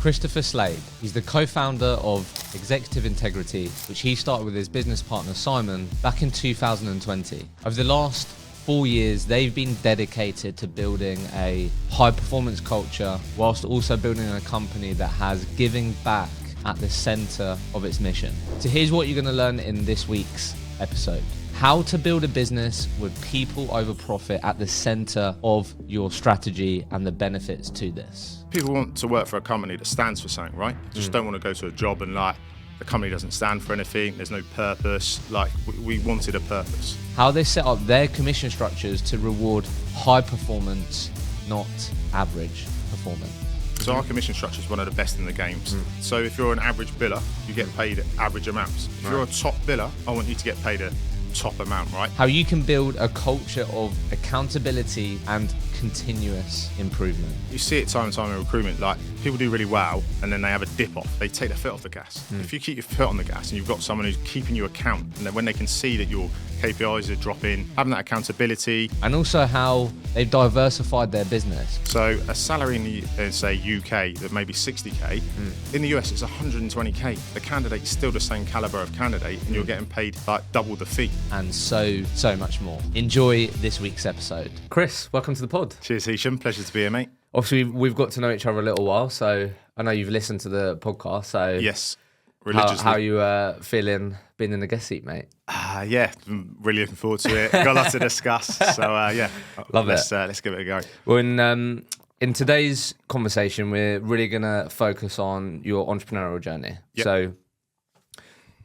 Christopher Slade. He's the co-founder of Executive Integrity, which he started with his business partner Simon back in 2020. Over the last 4 years, they've been dedicated to building a high-performance culture whilst also building a company that has giving back at the center of its mission. So here's what you're going to learn in this week's episode. How to build a business with people over profit at the center of your strategy and the benefits to this. People want to work for a company that stands for something, right? Just don't want to go to a job and the company doesn't stand for anything, there's no purpose. We wanted a purpose. How they set up their commission structures to reward high performance, not average performance. So our commission structure is one of the best in the games. So if you're an average biller, you get paid average amounts. If you're a top biller, I want you to get paid a top amount, right? How you can build a culture of accountability and continuous improvement. You see it time and time in recruitment, people do really well and then they have a dip off. They take their foot off the gas. If you keep your foot on the gas and you've got someone who's keeping you account, and then when they can see that your KPIs are dropping, having that accountability. And also how they've diversified their business. So a salary in the, say, UK that may be 60k, in the US it's 120k. The candidate's still the same caliber of candidate and you're getting paid double the fee. And so much more. Enjoy this week's episode. Chris, welcome to the pod. Cheers, Hisham. Pleasure to be here, mate. Obviously, we've got to know each other a little while, so I know you've listened to the podcast. So yes, religiously. How are you feeling being in the guest seat, mate? Yeah, I'm really looking forward to it. Got a lot to discuss. So yeah, let's give it a go. Well, in today's conversation, we're really going to focus on your entrepreneurial journey. Yep. So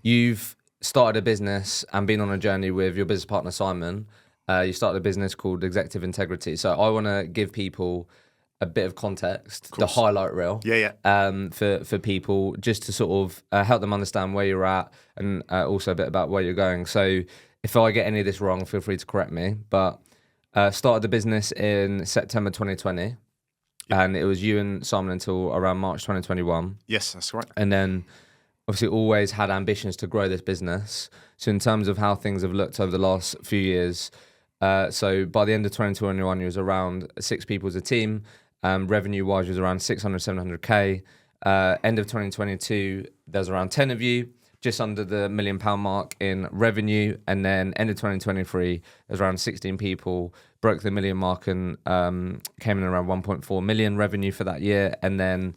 you've started a business and been on a journey with your business partner, Simon. You started a business called Executive Integrity. So I want to give people a bit of context, the highlight reel, for people, just to sort of help them understand where you're at and also a bit about where you're going. So if I get any of this wrong, feel free to correct me. But started the business in September 2020, and it was you and Simon until around March 2021. Yes, that's right. And then obviously always had ambitions to grow this business. So in terms of how things have looked over the last few years, so by the end of 2021, you was around 6 people as a team. Revenue-wise, was around 600, 700k. End of 2022, there's around 10 of you, just under the £1 million mark in revenue. And then end of 2023, there's around 16 people, broke the $1 million mark and came in around 1.4 million revenue for that year. And then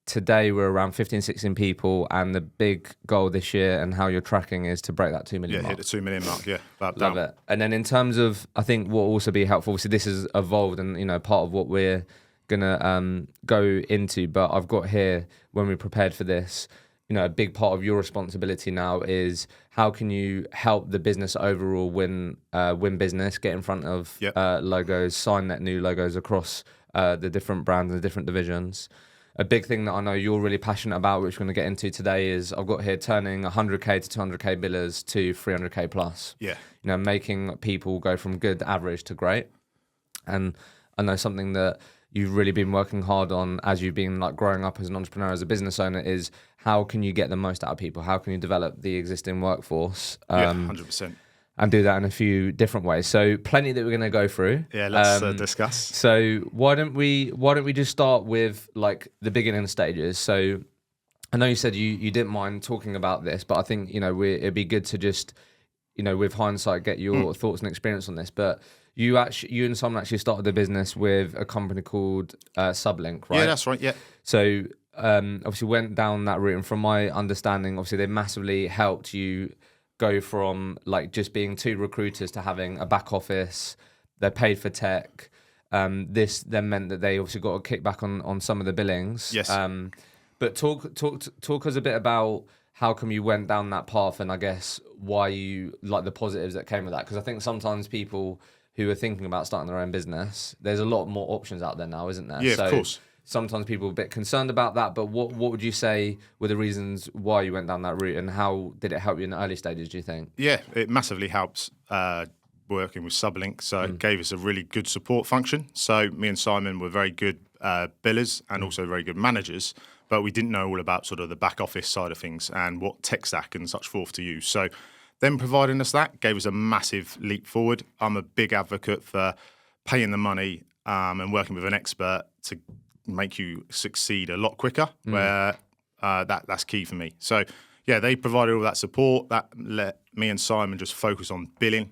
today we're around 15, 16 people, and the big goal this year and how you're tracking is to break that 2 million mark. Hit the 2 million mark, Love it. And then in terms of, I think what will also be helpful, obviously this has evolved and, part of what we're going to go into, but I've got here, when we prepared for this, a big part of your responsibility now is how can you help the business overall win business, get in front of logos, sign that new logos across the different brands and the different divisions. A big thing that I know you're really passionate about, which we're going to get into today, is I've got here turning 100k to 200k billers to 300k plus. Yeah. Making people go from good, average to great. And I know something that you've really been working hard on as you've been growing up as an entrepreneur, as a business owner, is how can you get the most out of people? How can you develop the existing workforce? 100%. And do that in a few different ways. So plenty that we're going to go through. Yeah, let's discuss. So why don't we just start with the beginning stages? So I know you said you didn't mind talking about this, but I think it'd be good to just with hindsight get your thoughts and experience on this. But you and Simon actually started the business with a company called Sublink, right? Yeah, that's right. Yeah. So obviously went down that route, and from my understanding, obviously they massively helped you go from just being 2 recruiters to having a back office. They're paid for tech. This then meant that they obviously got a kickback on some of the billings. Yes. But talk us a bit about how come you went down that path, and I guess why you the positives that came with that. Because I think sometimes people who are thinking about starting their own business, there's a lot more options out there now, isn't there? Yeah, of course. Sometimes people are a bit concerned about that, but what would you say were the reasons why you went down that route, and how did it help you in the early stages, do you think? Yeah, it massively helps working with Sublink. So it gave us a really good support function. So me and Simon were very good billers and also very good managers, but we didn't know all about sort of the back office side of things and what tech stack and such forth to use. So them providing us that gave us a massive leap forward. I'm a big advocate for paying the money and working with an expert to make you succeed a lot quicker. Where that's key for me. So yeah, they provided all that support that let me and Simon just focus on billing.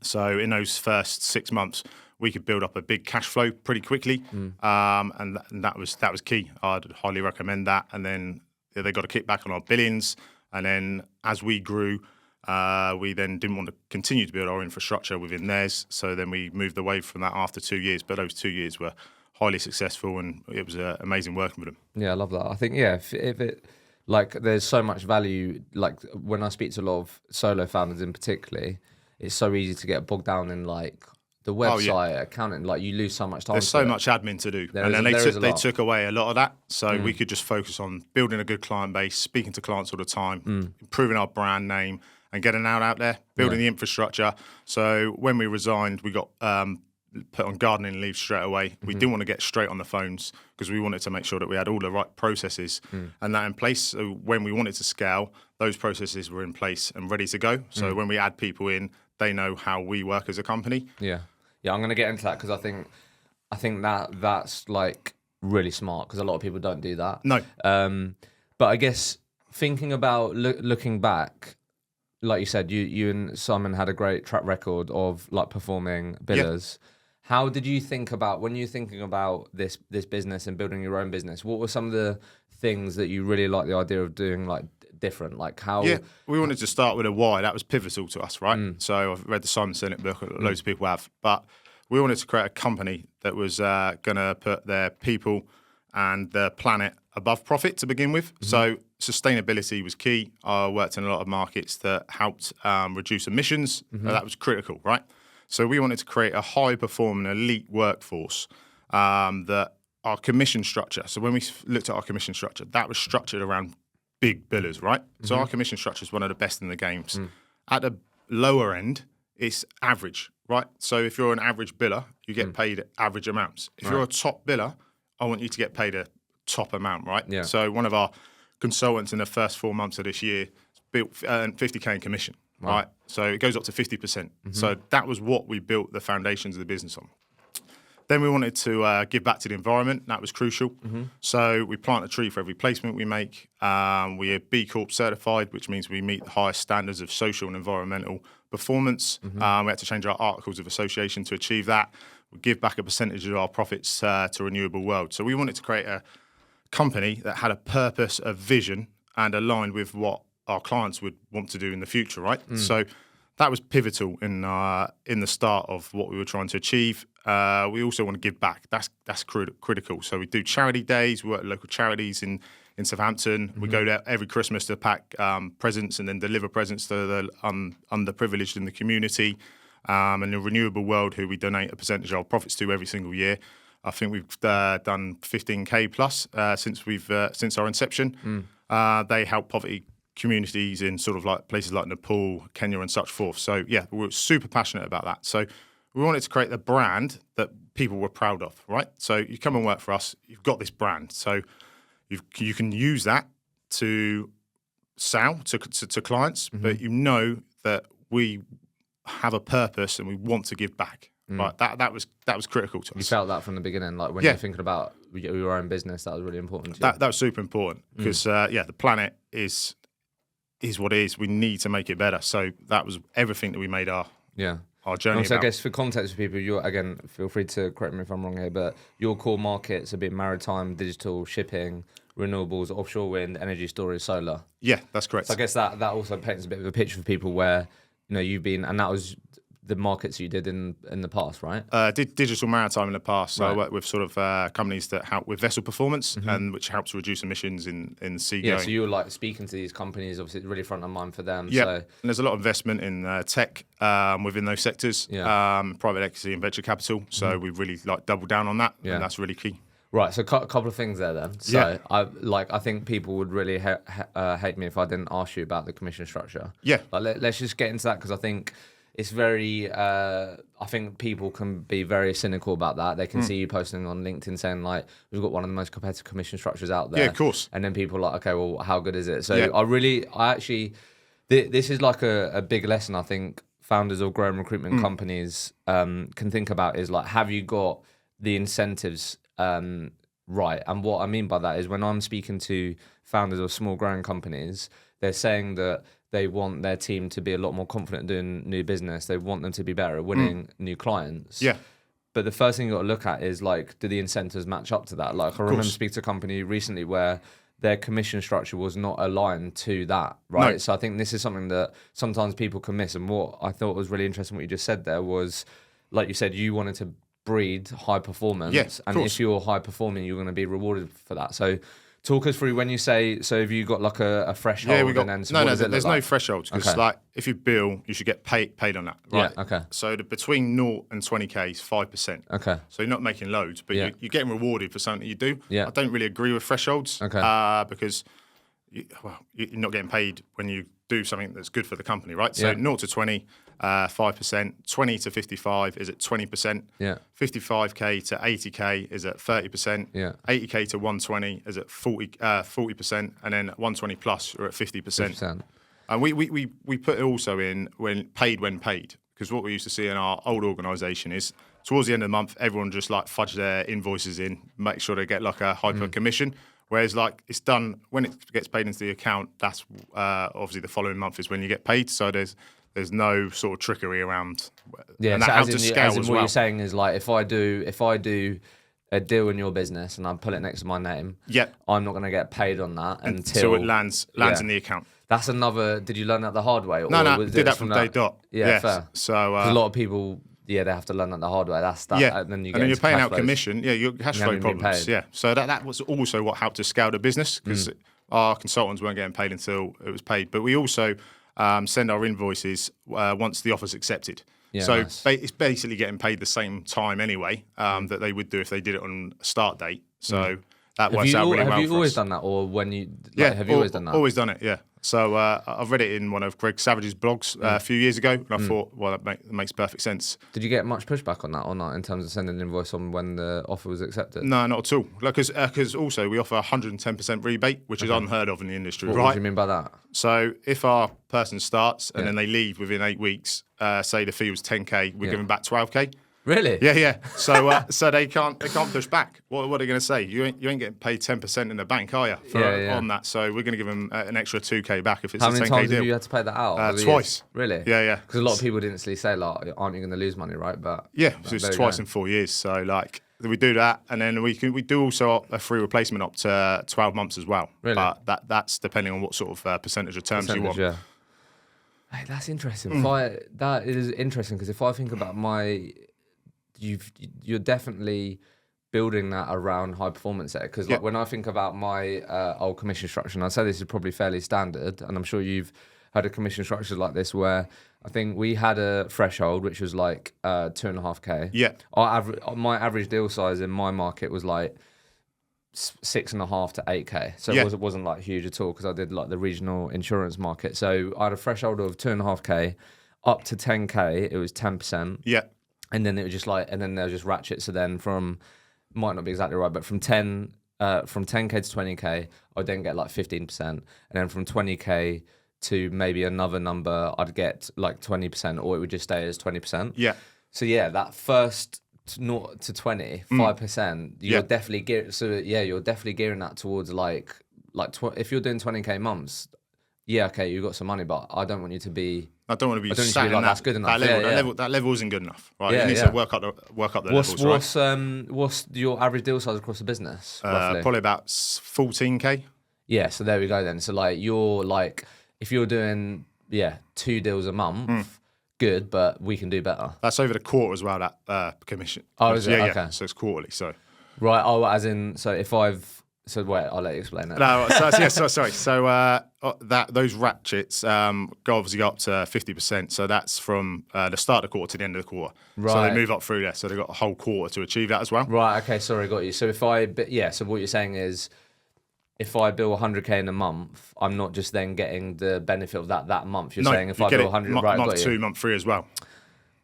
So in those first 6 months, we could build up a big cash flow pretty quickly, and that was key. I'd highly recommend that. And then they got a kickback on our billings, and then as we grew, we then didn't want to continue to build our infrastructure within theirs, so then we moved away from that after 2 years. But those 2 years were highly successful, and it was amazing working with them. Yeah, I love that. I think if it like there's so much value. Like when I speak to a lot of solo founders in particularly, it's so easy to get bogged down in like the website, accounting. Like you lose so much time. There's so much admin to do, and then they took away a lot of that, so we could just focus on building a good client base, speaking to clients all the time, improving our brand name, and getting out there, building the infrastructure. So when we resigned, we got put on gardening leave straight away. We didn't want to get straight on the phones because we wanted to make sure that we had all the right processes and that in place. So when we wanted to scale, those processes were in place and ready to go. So when we add people in, they know how we work as a company. Yeah, I'm going to get into that because I think that's like really smart because a lot of people don't do that. No. But I guess thinking about looking back, like you said, you and Simon had a great track record of like performing billers. Yeah. How did you think about when you're thinking about this business and building your own business? What were some of the things that you really like the idea of doing like different? Like how? Yeah, we wanted to start with a why. That was pivotal to us, right? So I've read the Simon Sinek book. Loads of people have, but we wanted to create a company that was going to put their people and the planet above profit to begin with. So sustainability was key. I worked in a lot of markets that helped reduce emissions. That was critical, right? So we wanted to create a high-performing elite workforce that our commission structure. So when we looked at our commission structure, that was structured around big billers, right? So our commission structure is one of the best in the games. At the lower end, it's average, right? So if you're an average biller, you get paid average amounts. If you're a top biller, I want you to get paid a top amount, right? Yeah. So one of our consultants in the first 4 months of this year built 50K in commission, right? So it goes up to 50%. So that was what we built the foundations of the business on. Then we wanted to give back to the environment. That was crucial. So we plant a tree for every placement we make. We are B Corp certified, which means we meet the highest standards of social and environmental performance. We had to change our articles of association to achieve that. We give back a percentage of our profits to Renewable World. So we wanted to create a company that had a purpose, a vision, and aligned with what our clients would want to do in the future, right? So that was pivotal in the start of what we were trying to achieve. We also want to give back. That's critical. So we do charity days. We work with local charities in Southampton. We go there every Christmas to pack presents and then deliver presents to the underprivileged in the community. And the Renewable World, who we donate a percentage of our profits to every single year. I think we've done 15K plus since our inception. They help poverty communities in sort of like places like Nepal, Kenya, and such forth. So yeah, we're super passionate about that. So we wanted to create the brand that people were proud of, right? So you come and work for us, you've got this brand, so you can use that to sell to clients, but you know that we have a purpose and we want to give back. Right, that was critical to us. You felt that from the beginning, like when you're thinking about your own business, that was really important to you. That was super important because the planet is what it is. We need to make it better. So that was everything that we made our journey. Also, I guess for context for people, you're again, feel free to correct me if I'm wrong here, but your core markets have been maritime, digital, shipping, renewables, offshore wind, energy storage, solar. Yeah, that's correct. So I guess that also paints a bit of a picture for people where you've been, and that was the markets you did in the past, right? Did digital maritime in the past. So I worked with sort of companies that help with vessel performance and which helps reduce emissions in the sea. Yeah, so you were like speaking to these companies, obviously it's really front of mind for them. Yeah, so. And there's a lot of investment in tech within those sectors, private equity and venture capital. So we really like double down on that, and that's really key. Right, so a couple of things there then. So I think people would really hate me if I didn't ask you about the commission structure. Yeah. Let's just get into that because I think it's very, I think people can be very cynical about that. They can see you posting on LinkedIn saying like, we've got one of the most competitive commission structures out there. Yeah, of course. And then people are like, okay, well, how good is it? So I actually, this is like a big lesson I think founders of growing recruitment companies can think about is like, have you got the incentives right. And what I mean by that is when I'm speaking to founders of small growing companies, they're saying that they want their team to be a lot more confident doing new business. They want them to be better at winning new clients. Yeah. But the first thing you got to look at is like, do the incentives match up to that? Like I remember speaking to a company recently where their commission structure was not aligned to that, right? No. So I think this is something that sometimes people can miss. And what I thought was really interesting, what you just said there was, like you said, you wanted to breed high performance. Yes, and if you're high performing, you're going to be rewarded for that. So talk us through when you say, so have you got like a threshold? Yeah, we got, and then, so no, what no, does it there's look no like? thresholds because Okay. like if you bill, you should get paid on that, right? Yeah, okay. So between 0 and 20k is 5%. Okay. So you're not making loads, but Yeah. you're getting rewarded for something that you do. Yeah. I don't really agree with thresholds. Okay. Because you're not getting paid when you do something that's good for the company, right? So Yeah. 0 to 20, 5%. 20 to 55 is at 20%. Yeah. 55k to 80k is at 30%. Yeah. 80k to 120 is at 40%, and then 120 plus are at 50%. 50%. And we put it also in when paid, because what we used to see in our old organisation is towards the end of the month, everyone just like fudge their invoices in, make sure they get like a hyper commission. Whereas like it's done when it gets paid into the account, that's obviously the following month is when you get paid. So there's no sort of trickery around. Yeah, and so that as helps in, to scale as in as what well. you're saying is like if I do a deal in your business and I put it next to my name, Yep. I'm not going to get paid on that So until it lands yeah. in the account. That's another. Did you learn that the hard way? No, was did it that from day dot. Yeah, Yes. fair. So 'Cause a lot of people, they have to learn that the hard way. That's that. yeah, And then you and then you're into paying cash out flows. commission. Yeah, your cash You flow haven't been problems. paid. Yeah, so that was also what helped us scale the business because our consultants weren't getting paid until it was paid. But we also send our invoices once the offer's accepted. Yeah, so nice. it's basically getting paid the same time anyway that they would do if they did it on a start date. So that works out really well Have you for always us. done that, or when you? Yeah, have you always done that? Always done it, yeah. So I've read it in one of Greg Savage's blogs a few years ago, and I thought, well, that makes perfect sense. Did you get much pushback on that or not in terms of sending an invoice on when the offer was accepted? No, not at all. Because also we offer 110% rebate, which is unheard of in the industry, What right? do you mean by that? So if our person starts and then they leave within 8 weeks, say the fee was 10k, we're giving back 12k. Really? Yeah. So so they can't push back. What are they going to say? You ain't getting paid 10% in the bank, are you? Yeah. On that. So we're going to give them an extra 2k back if it's How a many 10k times deal. have you had to pay that out? over the Twice. years? Really? Yeah. Because a lot of people didn't instantly say, like, aren't you going to lose money, right? But Yeah, so it's there you twice go. in 4 years. So like we do that, and then we do also a free replacement up to 12 months as well. Really? But that's depending on what sort of percentage of terms you want. Yeah. Hey, that's interesting. Mm. That is interesting because if I think about you're definitely building that around high performance there. Because like when I think about my old commission structure, and I'd say this is probably fairly standard, and I'm sure you've had a commission structure like this where I think we had a threshold which was like 2.5k. Yeah. My average deal size in my market was like 6.5 to 8k, so Yeah. it wasn't like huge at all because I did like the regional insurance market. So I had a threshold of 2.5k up to 10k. It was 10%, Yeah. and then it was just like, and then there was just ratchets. So then from might not be exactly right, but from 10k to 20k, I'd then get like 15%, and then from 20k to maybe another number, I'd get like 20%, or it would just stay as 20%. Yeah. So yeah, that first 0 to 20, 5%, you're Yeah. definitely gearing. So yeah, you're definitely gearing that towards like if you're doing 20k months, yeah, okay, you got some money, but I don't want you to be. I don't want to be I don't need to sat be in like, that, that's good enough. that level. Yeah, yeah. That level isn't good enough, right? Yeah, you need yeah. to work up the levels, right? What's your average deal size across the business? Roughly? Probably about 14k. Yeah, so there we go then. So like you're like if you're doing 2 deals a month, good, but we can do better. That's over the quarter as well. That commission. Oh, is it? Yeah, Okay. yeah. So it's quarterly. So Right. Oh, as in, so if so wait, I'll let you explain that. no. Sorry. So those ratchets obviously go up to 50%. So that's from the start of the quarter to the end of the quarter. So Right. they move up through there. So they've got a whole quarter to achieve that as well. Right. Okay. Sorry, got you. So so what you're saying is, if I bill 100k in a month, I'm not just then getting the benefit of that month. You're saying if you I get bill it 100, month right? Got two, you. month three as well.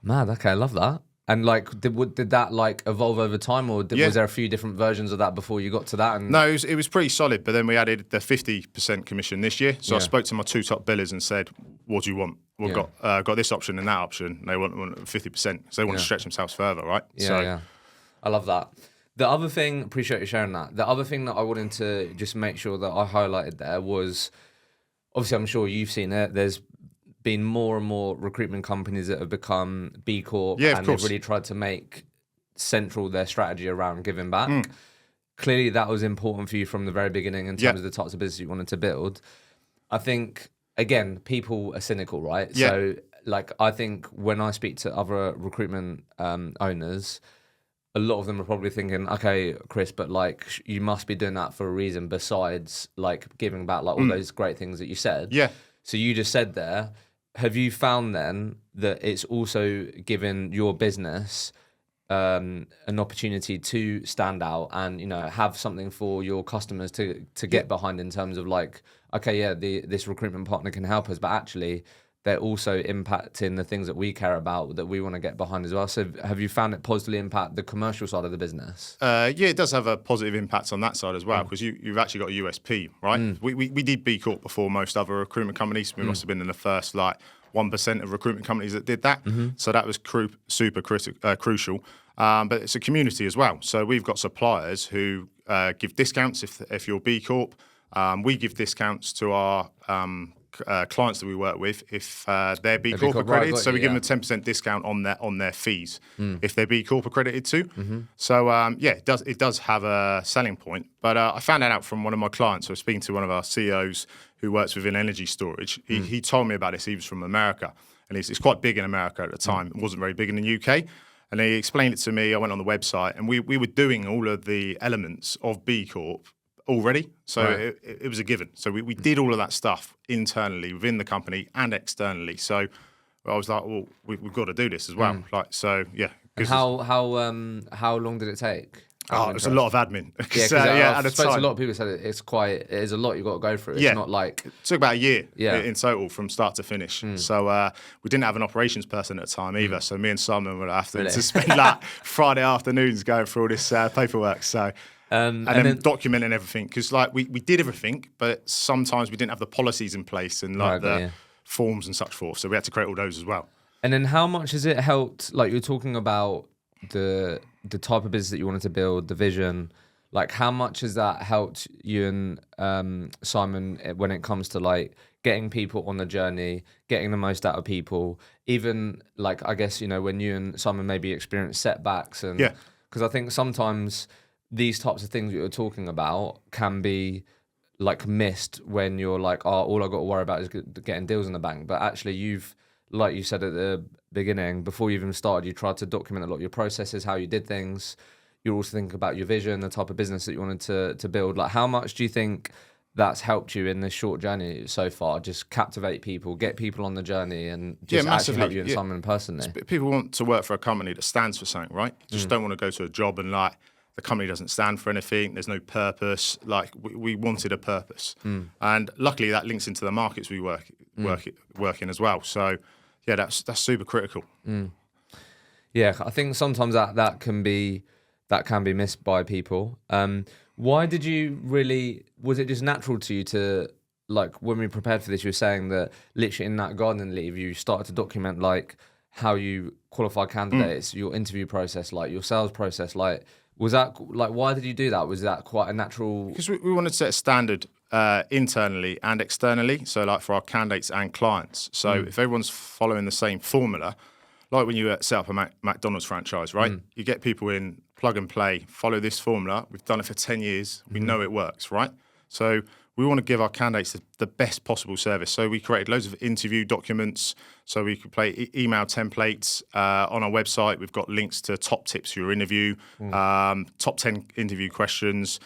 Mad. Okay, I love that. And like, did that like evolve over time, or was there a few different versions of that before you got to that? And No, it was pretty solid. But then we added the 50% commission this year. So I spoke to my 2 top billers and said, "What do you want? We've got this option and that option. And they want 50%. So they want to stretch themselves further, right? Yeah. I love that. The other thing, appreciate you sharing that. The other thing that I wanted to just make sure that I highlighted there was, obviously, I'm sure you've seen it. There's been more and more recruitment companies that have become B Corp, Yeah, of and they've course. really tried to make central their strategy around giving back. Clearly, that was important for you from the very beginning in terms of the types of business you wanted to build. I think, again, people are cynical, right? Yeah. So, like, I think when I speak to other recruitment owners, a lot of them are probably thinking, okay, Chris, but like you must be doing that for a reason besides like giving back like all those great things that you said. Yeah. So you just said there, have you found then that it's also given your business an opportunity to stand out and, you know, have something for your customers to get behind in terms of like, okay, yeah, this recruitment partner can help us, but actually they're also impacting the things that we care about that we want to get behind as well. So have you found it positively impact the commercial side of the business? Yeah, it does have a positive impact on that side as well because you've actually got a USP, right? We did B Corp before most other recruitment companies. We must have been in the first like 1% of recruitment companies that did that. So that was super crucial. But it's a community as well. So we've got suppliers who give discounts if you're B Corp. We give discounts to our clients that we work with if they're B Corp accredited. So we give them a 10% discount on their fees if they're B Corp accredited too. So yeah, it does have a selling point. But I found that out from one of my clients. I was speaking to one of our CEOs who works within energy storage. He told me about this. He was from America, and it's quite big in America at the time. It wasn't very big in the UK. And he explained it to me. I went on the website, and we were doing all of the elements of B Corp already. So it was a given. So we did all of that stuff internally within the company and externally. So I was like, well, we've got to do this as well. Like, so yeah. And how long did it take? Oh, it was a lot of admin. Yeah, at I a suppose time. a lot of people said it is a lot you've got to go through. It's Yeah. not like It took about a year Yeah. in total from start to finish. So we didn't have an operations person at the time either. So me and Simon would have to spend like Friday afternoons going through all this paperwork. So and then documenting everything because like we did everything, but sometimes we didn't have the policies in place and like the forms and such forth. So we had to create all those as well. And then how much has it helped? Like you're talking about the type of business that you wanted to build, the vision. Like how much has that helped you and Simon when it comes to like getting people on the journey, getting the most out of people? Even like I guess you know when you and Simon maybe experience setbacks and because I think sometimes these types of things that you're talking about can be like missed when you're like, oh, all I got to worry about is getting deals in the bank. But actually, you've, like you said at the beginning, before you even started, you tried to document a lot of your processes, how you did things. You're also thinking about your vision, the type of business that you wanted to build. Like, how much do you think that's helped you in this short journey so far? Just captivate people, get people on the journey, and just actually help you and Simon personally. People want to work for a company that stands for something, right? You just don't want to go to a job and like the company doesn't stand for anything. There's no purpose. Like we wanted a purpose, and luckily that links into the markets we work in as well. So yeah, that's super critical. Yeah, I think sometimes that can be missed by people. Why did you really? Was it just natural to you to like when we prepared for this? You were saying that literally in that gardening leave, you started to document like how you qualify candidates, your interview process, like your sales process, like. Was that like why did you do that? Was that quite a natural? Because we wanted to set a standard internally and externally, so like for our candidates and clients. So if everyone's following the same formula, like when you set up a McDonald's franchise, right? You get people in, plug and play, follow this formula. We've done it for 10 years. We know it works, right? So we want to give our candidates the best possible service. So we created loads of interview documents so we could play email templates. On our website, we've got links to top tips for your interview, top 10 interview questions.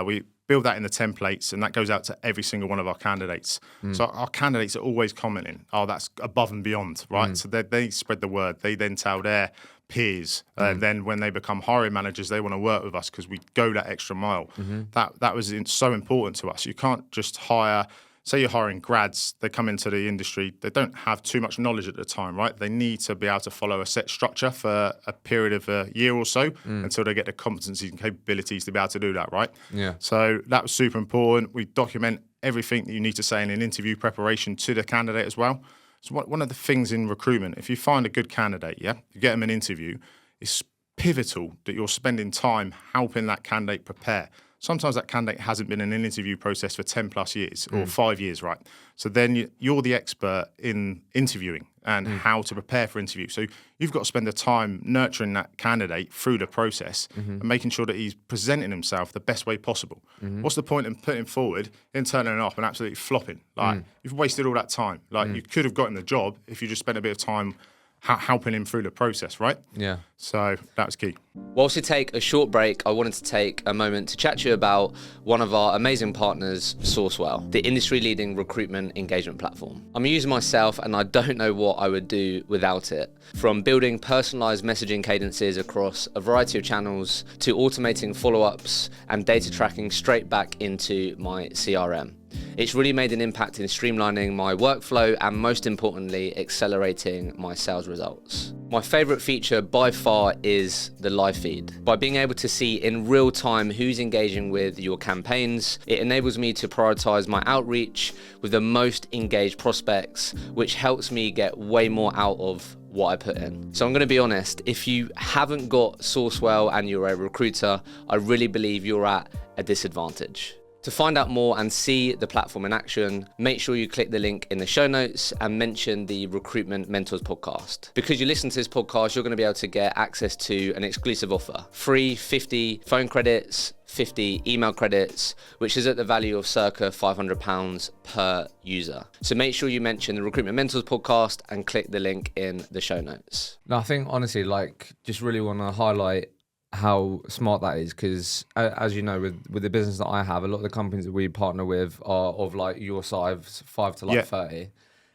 We build that in the templates, and that goes out to every single one of our candidates. So our candidates are always commenting, oh, that's above and beyond, right? So they spread the word. They then tell their peers. Then when they become hiring managers, they want to work with us because we go that extra mile. That was so important to us. You can't just hire, say you're hiring grads, they come into the industry, they don't have too much knowledge at the time, right? They need to be able to follow a set structure for a period of a year or so until they get the competencies and capabilities to be able to do that, right? Yeah. So that was super important. We document everything that you need to say in an interview preparation to the candidate as well. So one of the things in recruitment, if you find a good candidate, you get them an interview, it's pivotal that you're spending time helping that candidate prepare. Sometimes that candidate hasn't been in an interview process for 10 plus years or 5 years, right? So then you're the expert in interviewing and how to prepare for interview. So you've got to spend the time nurturing that candidate through the process and making sure that he's presenting himself the best way possible. What's the point in putting him forward, then turning it up and absolutely flopping? Like, you've wasted all that time. Like, you could have gotten the job if you just spent a bit of time helping him through the process, right? Yeah. So that was key. Whilst we take a short break, I wanted to take a moment to chat to you about one of our amazing partners, Sourcewell, the industry-leading recruitment engagement platform. I'm a user myself and I don't know what I would do without it. From building personalized messaging cadences across a variety of channels to automating follow-ups and data tracking straight back into my CRM. It's really made an impact in streamlining my workflow and, most importantly, accelerating my sales results. My favorite feature by far is the live feed. By being able to see in real time who's engaging with your campaigns, it enables me to prioritize my outreach with the most engaged prospects, which helps me get way more out of what I put in. So I'm going to be honest, if you haven't got Sourcewell and you're a recruiter, I really believe you're at a disadvantage. To find out more and see the platform in action, make sure you click the link in the show notes and mention the Recruitment Mentors podcast. Because you listen to this podcast, you're going to be able to get access to an exclusive offer. Free 50 phone credits, 50 email credits, which is at the value of circa £500 per user. So make sure you mention the Recruitment Mentors podcast and click the link in the show notes. No, I think honestly, like, just really want to highlight how smart that is, because as you know, with the business that I have, a lot of the companies that we partner with are of like your size, 5 to like 30,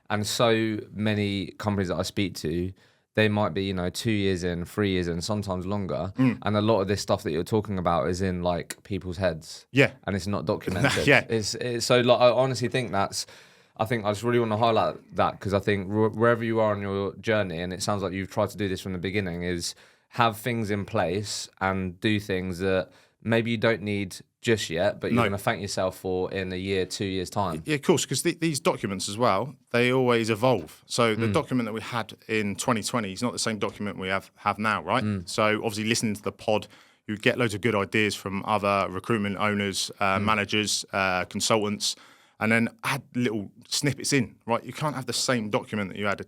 and so many companies that I speak to, they might be 2 years in, 3 years in, sometimes longer, and a lot of this stuff that you're talking about is in like people's heads, and it's not documented. It's so like, I honestly think I just really want to highlight that, because I think wherever you are on your journey, and it sounds like you've tried to do this from the beginning, is have things in place and do things that maybe you don't need just yet, but you're going to thank yourself for in a year, 2 years' time. Yeah, of course, because these documents as well, they always evolve. So the document that we had in 2020 is not the same document we have now, right? So obviously listening to the pod, you get loads of good ideas from other recruitment owners, managers, consultants, and then add little snippets in, right? You can't have the same document that you had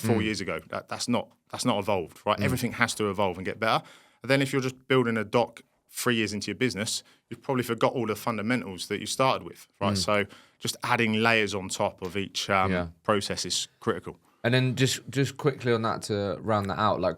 4 years ago. That's not evolved, right? Everything has to evolve and get better. And then if you're just building a doc 3 years into your business, you've probably forgot all the fundamentals that you started with, right? So just adding layers on top of each process is critical. And then just quickly on that, to round that out, like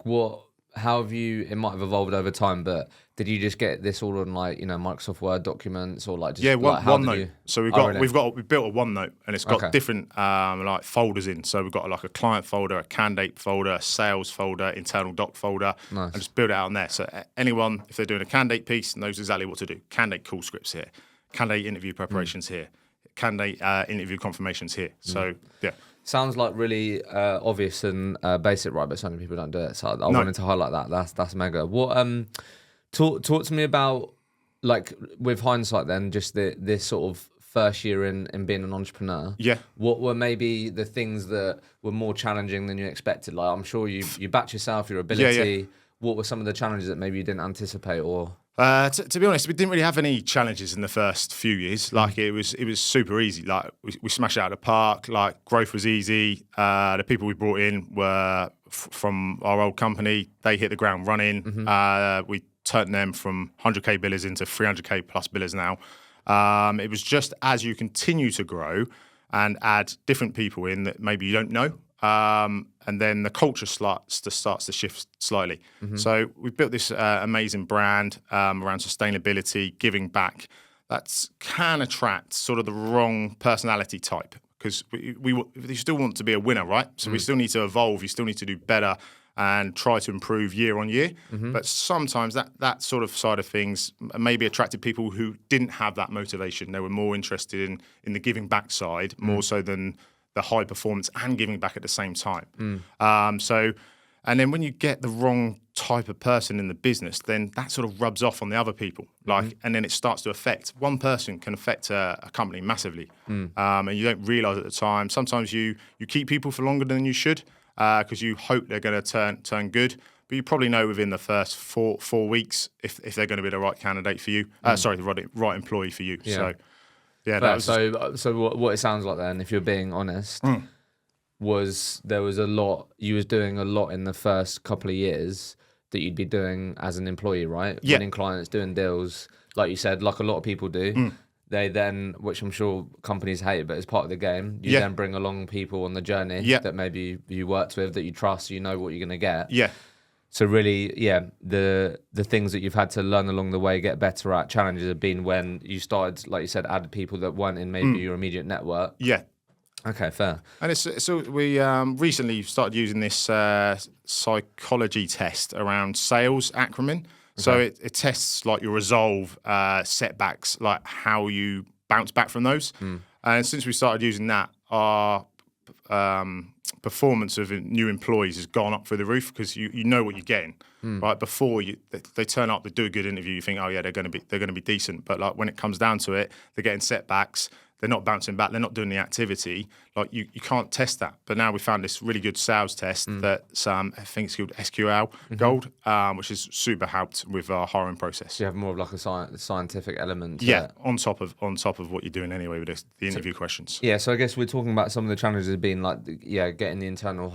how have you, it might have evolved over time, but did you just get this all on like, Microsoft Word documents, or like just OneNote. So we've built a OneNote, and it's got different like folders in. So we've got like a client folder, a candidate folder, a sales folder, internal doc folder, and just build it out on there. So anyone, if they're doing a candidate piece, knows exactly what to do. Candidate call scripts here, candidate interview preparations here, candidate interview confirmations here. So Sounds like really obvious and basic, right? But so many people don't do it. So I wanted to highlight that. That's mega. What talk to me about, like, with hindsight, then, just this sort of first year in being an entrepreneur. Yeah. What were maybe the things that were more challenging than you expected? Like, I'm sure you backed yourself, your ability. Yeah. What were some of the challenges that maybe you didn't anticipate, or? To be honest, we didn't really have any challenges in the first few years. Like, it was super easy. Like, we smashed it out of the park. Like, growth was easy. The people we brought in were from our old company. They hit the ground running. We turned them from 100k billers into 300k plus billers now. It was just as you continue to grow and add different people in that maybe you don't know, and then the culture starts to shift slightly. So we've built this amazing brand around sustainability, giving back. That can attract sort of the wrong personality type, because we still want to be a winner, right? So we still need to evolve. You still need to do better and try to improve year on year. But sometimes that sort of side of things maybe attracted people who didn't have that motivation. They were more interested in the giving back side, more so than the high performance and giving back at the same time. And then when you get the wrong type of person in the business, then that sort of rubs off on the other people. And then it starts to affect, one person can affect a company massively. And you don't realize at the time. Sometimes you keep people for longer than you should, because you hope they're going to turn good, but but you probably know within the first four weeks if they're going to be the right candidate for you. Sorry, the right employee for you. Yeah. So yeah, Fair. that was So what it sounds like then, if you're being honest, was there was a lot you was doing a lot in the first couple of years that you'd be doing as an employee, right? Yeah. Winning clients, doing deals, like you said, like a lot of people do. They then, which I'm sure companies hate, but it's part of the game. You Yeah. then bring along people on the journey Yeah. that maybe you worked with, that you trust, you know what you're going to get. yeah. So really, yeah, the things that you've had to learn along the way, get better at, challenges have been when you started, like you said, add people that weren't in maybe your immediate network. Yeah. Okay, fair. And so we recently started using this psychology test around sales acronym. So it tests like your resolve, setbacks, like how you bounce back from those. And since we started using that, our performance of new employees has gone up through the roof because you know what you're getting. Right before they turn up, they do a good interview. You think, oh yeah, they're going to be decent. But like when it comes down to it, they're getting setbacks. They're not bouncing back. They're not doing the activity. Like you can't test that. But now we found this really good sales test that I think it's called SQL Gold, which has super helped with our hiring process. So you have more of like a scientific element to Yeah, it. on top of what you're doing anyway with the interview questions. Yeah, so I guess we're talking about some of the challenges have been like, yeah, getting the internal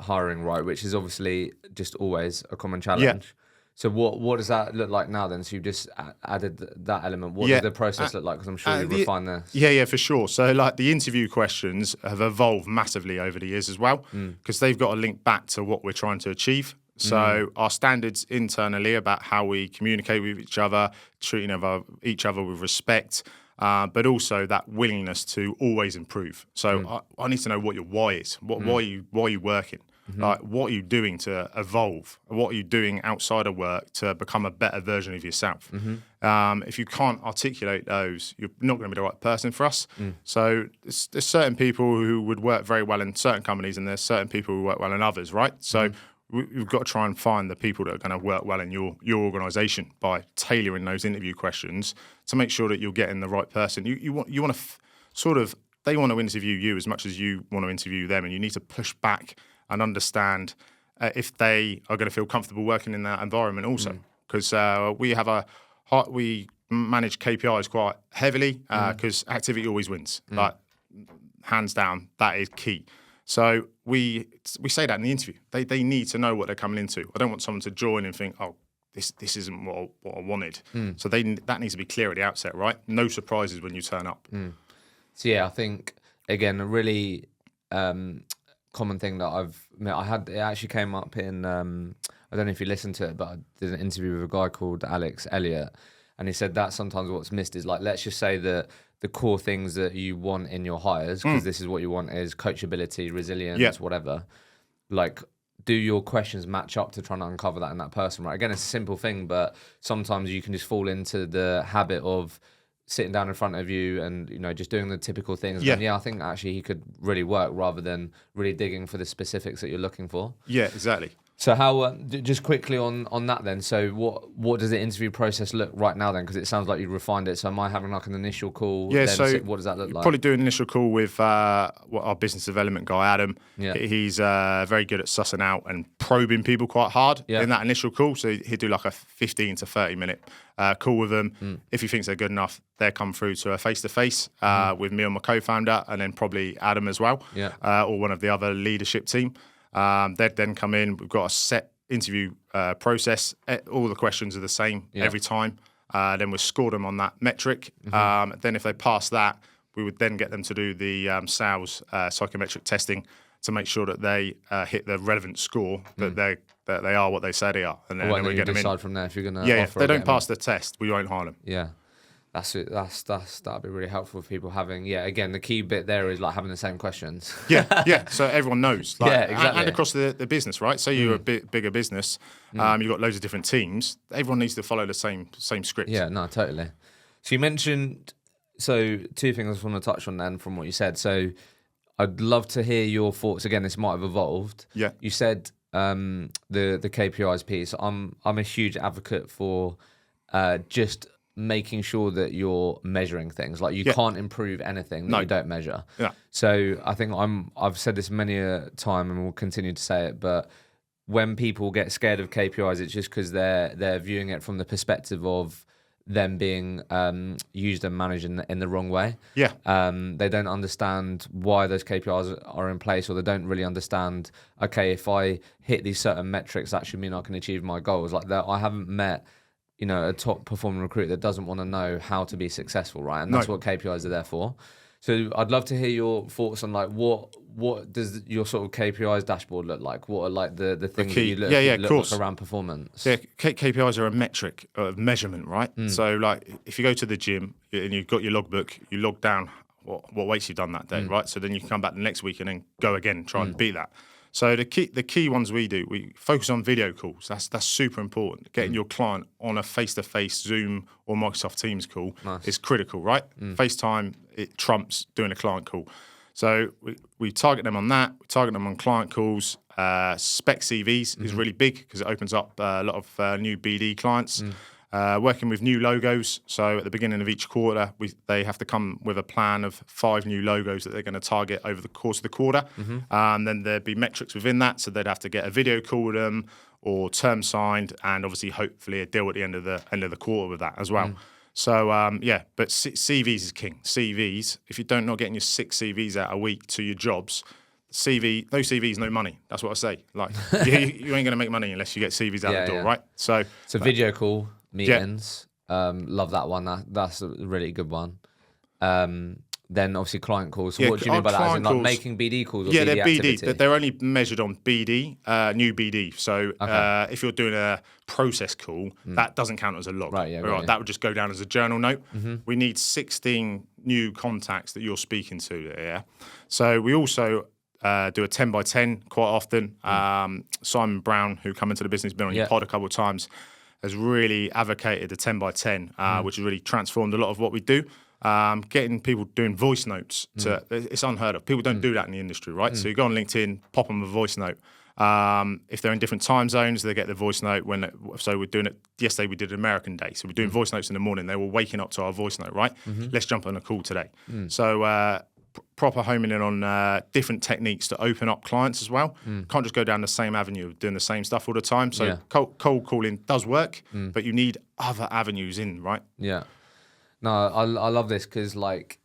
hiring right, which is obviously just always a common challenge. Yeah. So what does that look like now then? So you've just added that element. What Yeah. does the process look like? Because I'm sure you refine this. Yeah, for sure. So like the interview questions have evolved massively over the years as well because they've got to link back to what we're trying to achieve. So our standards internally about how we communicate with each other, treating each other with respect, but also that willingness to always improve. So I need to know what your why is. Why are you working? Like, what are you doing to evolve? What are you doing outside of work to become a better version of yourself? If you can't articulate those, you're not going to be the right person for us. So there's certain people who would work very well in certain companies, and there's certain people who work well in others, right? So we've got to try and find the people that are going to work well in your organisation by tailoring those interview questions to make sure that you're getting the right person. You want to sort of, they want to interview you as much as you want to interview them, and you need to push back and understand if they are going to feel comfortable working in that environment also. Because we manage KPIs quite heavily because activity always wins. Like, hands down, that is key. So we say that in the interview. They need to know what they're coming into. I don't want someone to join and think, oh, this isn't what I wanted. So that needs to be clear at the outset, right? No surprises when you turn up. So yeah, I think again a really common thing that I had. It actually came up in I don't know if you listened to it, but I did an interview with a guy called Alex Elliott, and he said that sometimes what's missed is like, let's just say that the core things that you want in your hires, because this is what you want, is coachability, resilience, whatever. Like, do your questions match up to trying to uncover that in that person, right? Again, it's a simple thing, but sometimes you can just fall into the habit of sitting down in front of you and, you know, just doing the typical things. Yeah. And I think actually he could really work rather than really digging for the specifics that you're looking for. Yeah, exactly. So how, just quickly on that then, so what does the interview process look right now then? Because it sounds like you refined it. So am I having like an initial call? Yeah, then so what does that look like? Probably do an initial call with our business development guy, Adam. Yeah. He's very good at sussing out and probing people quite hard in that initial call. So he'd do like a 15 to 30 minute call with them. If he thinks they're good enough, they'll come through to a face-to-face with me and my co-founder, and then probably Adam as well, or one of the other leadership team. They'd then come in. We've got a set interview process. All the questions are the same every time. Then we score them on that metric. Then if they pass that, we would then get them to do the sales psychometric testing to make sure that they hit the relevant score, that they are what they say they are. And then, then we you get them decide in. from there if you're going to If they don't pass the test, we won't hire them. Yeah. That's it. That'd be really helpful for people having. Yeah, again, the key bit there is like having the same questions. Yeah. So everyone knows. Like, Yeah, exactly. And across the business, right? So you're a bigger business. You've got loads of different teams. Everyone needs to follow the same script. Yeah, no, totally. So you mentioned, so two things I just want to touch on then from what you said. So I'd love to hear your thoughts. Again, this might have evolved. Yeah. You said the KPIs piece. I'm a huge advocate for just making sure that you're measuring things. Like you can't improve anything that you don't measure. Yeah. So I think I've said this many a time and will continue to say it, but when people get scared of KPIs, it's just because they're viewing it from the perspective of them being used and managed in the wrong way. Yeah. They don't understand why those KPIs are in place, or they don't really understand, okay, if I hit these certain metrics, that should mean I can achieve my goals. Like that, I haven't met, a top performing recruit that doesn't want to know how to be successful, right? And that's what KPIs are there for. So I'd love to hear your thoughts on like what does your sort of KPIs dashboard look like? What are like the things that you look like around performance? Yeah, KPIs are a metric of measurement, right? So like if you go to the gym and you've got your logbook, you log down what weights you've done that day, right? So then you can come back the next week and then go again, try and beat that. So the key ones we focus on video calls. That's super important. Getting your client on a face-to-face Zoom or Microsoft Teams call is critical, right? FaceTime, it trumps doing a client call. So we target them on that. We target them on client calls. Spec CVs is really big because it opens up a lot of new BD clients. Working with new logos. So at the beginning of each quarter, they have to come with a plan of 5 new logos that they're going to target over the course of the quarter. And then there'd be metrics within that. So they'd have to get a video call with them or term signed, and obviously hopefully a deal at the end of the quarter with that as well. So but CVs is king. CVs, if you don't not getting your 6 CVs out a week to your jobs, no CVs, no money. That's what I say. Like you ain't going to make money unless you get CVs out the door, right? So video call meetings, love that one. That's a really good one. Then obviously client calls. So what do you mean by that? As in like making BD calls or BD they're activity? BD. They're only measured on BD, new BD. So if you're doing a process call, that doesn't count as a log. Right, That would just go down as a journal note. We need 16 new contacts that you're speaking to there, yeah? So we also do a 10 by 10 quite often. Simon Brown, who come into the business, been on your pod a couple of times, has really advocated the 10 by 10, which has really transformed a lot of what we do. Getting people doing voice notes, it's unheard of. People don't do that in the industry, right? So you go on LinkedIn, pop them a voice note. If they're in different time zones, they get the voice note. So we're doing it, yesterday we did an American day. So we're doing voice notes in the morning. They were waking up to our voice note, right? Let's jump on a call today. So proper homing in on different techniques to open up clients as well. Can't just go down the same avenue of doing the same stuff all the time. So cold calling does work, but you need other avenues in, right? Yeah. No, I love this because, like,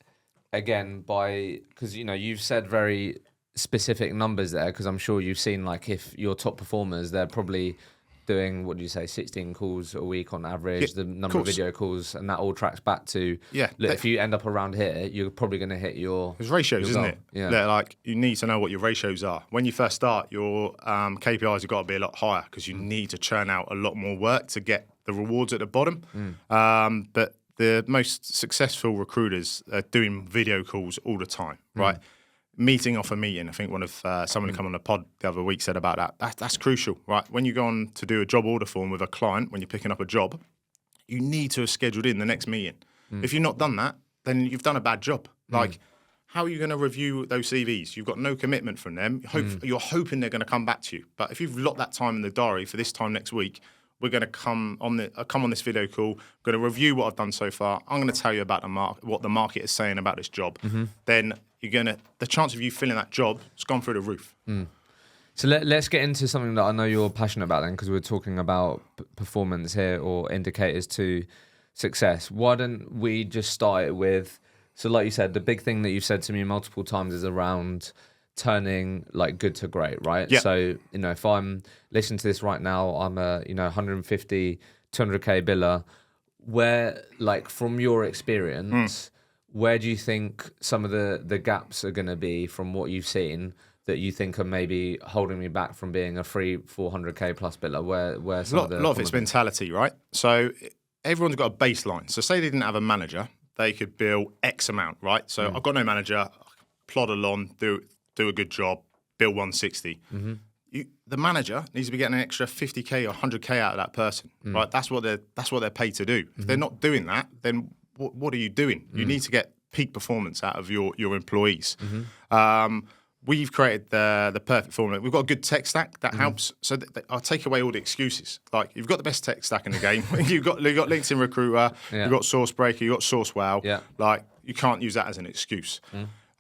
again, because you've said very specific numbers there. Because I'm sure you've seen, like, if your top performers, they're probably doing, what do you say, 16 calls a week on average, the number of video calls, and that all tracks back to, look, if you end up around here, you're probably going to hit your... There's ratios, your isn't goal. it? Yeah. Like, you need to know what your ratios are. When you first start, your KPIs have got to be a lot higher because you need to churn out a lot more work to get the rewards at the bottom. But the most successful recruiters are doing video calls all the time, right? Meeting off a meeting. I think one of someone who come on the pod the other week said about that. That's crucial, right? When you go on to do a job order form with a client, when you're picking up a job, you need to have scheduled in the next meeting. If you've not done that, then you've done a bad job. Like, how are you going to review those CVs? You've got no commitment from them. You're hoping they're going to come back to you. But if you've locked that time in the diary for this time next week, we're going to come on this video call. We're going to review what I've done so far. I'm going to tell you about what the market is saying about this job. Then the chance of you filling that job has gone through the roof. So let's get into something that I know you're passionate about then, because we're talking about performance here or indicators to success. Why don't we just start it with, so like you said, the big thing that you've said to me multiple times is around turning like good to great, right? Yeah. So, if I'm listening to this right now, I'm a, 150, 200K biller. Where, like, from your experience, where do you think some of the gaps are going to be from what you've seen that you think are maybe holding me back from being a free 400K plus biller? Where some a lot of it's mentality, right? So everyone's got a baseline. So say they didn't have a manager, they could bill X amount, right? So I've got no manager, plod along, do a good job, bill 160. The manager needs to be getting an extra 50K or 100K out of that person, right? That's what they're paid to do. If they're not doing that, then what are you doing? You need to get peak performance out of your employees. We've created the perfect formula. We've got a good tech stack that helps. So I'll take away all the excuses. Like, you've got the best tech stack in the game. you've got LinkedIn Recruiter, you've got Sourcebreaker, you've got Sourcewell. Yeah. Like, you can't use that as an excuse.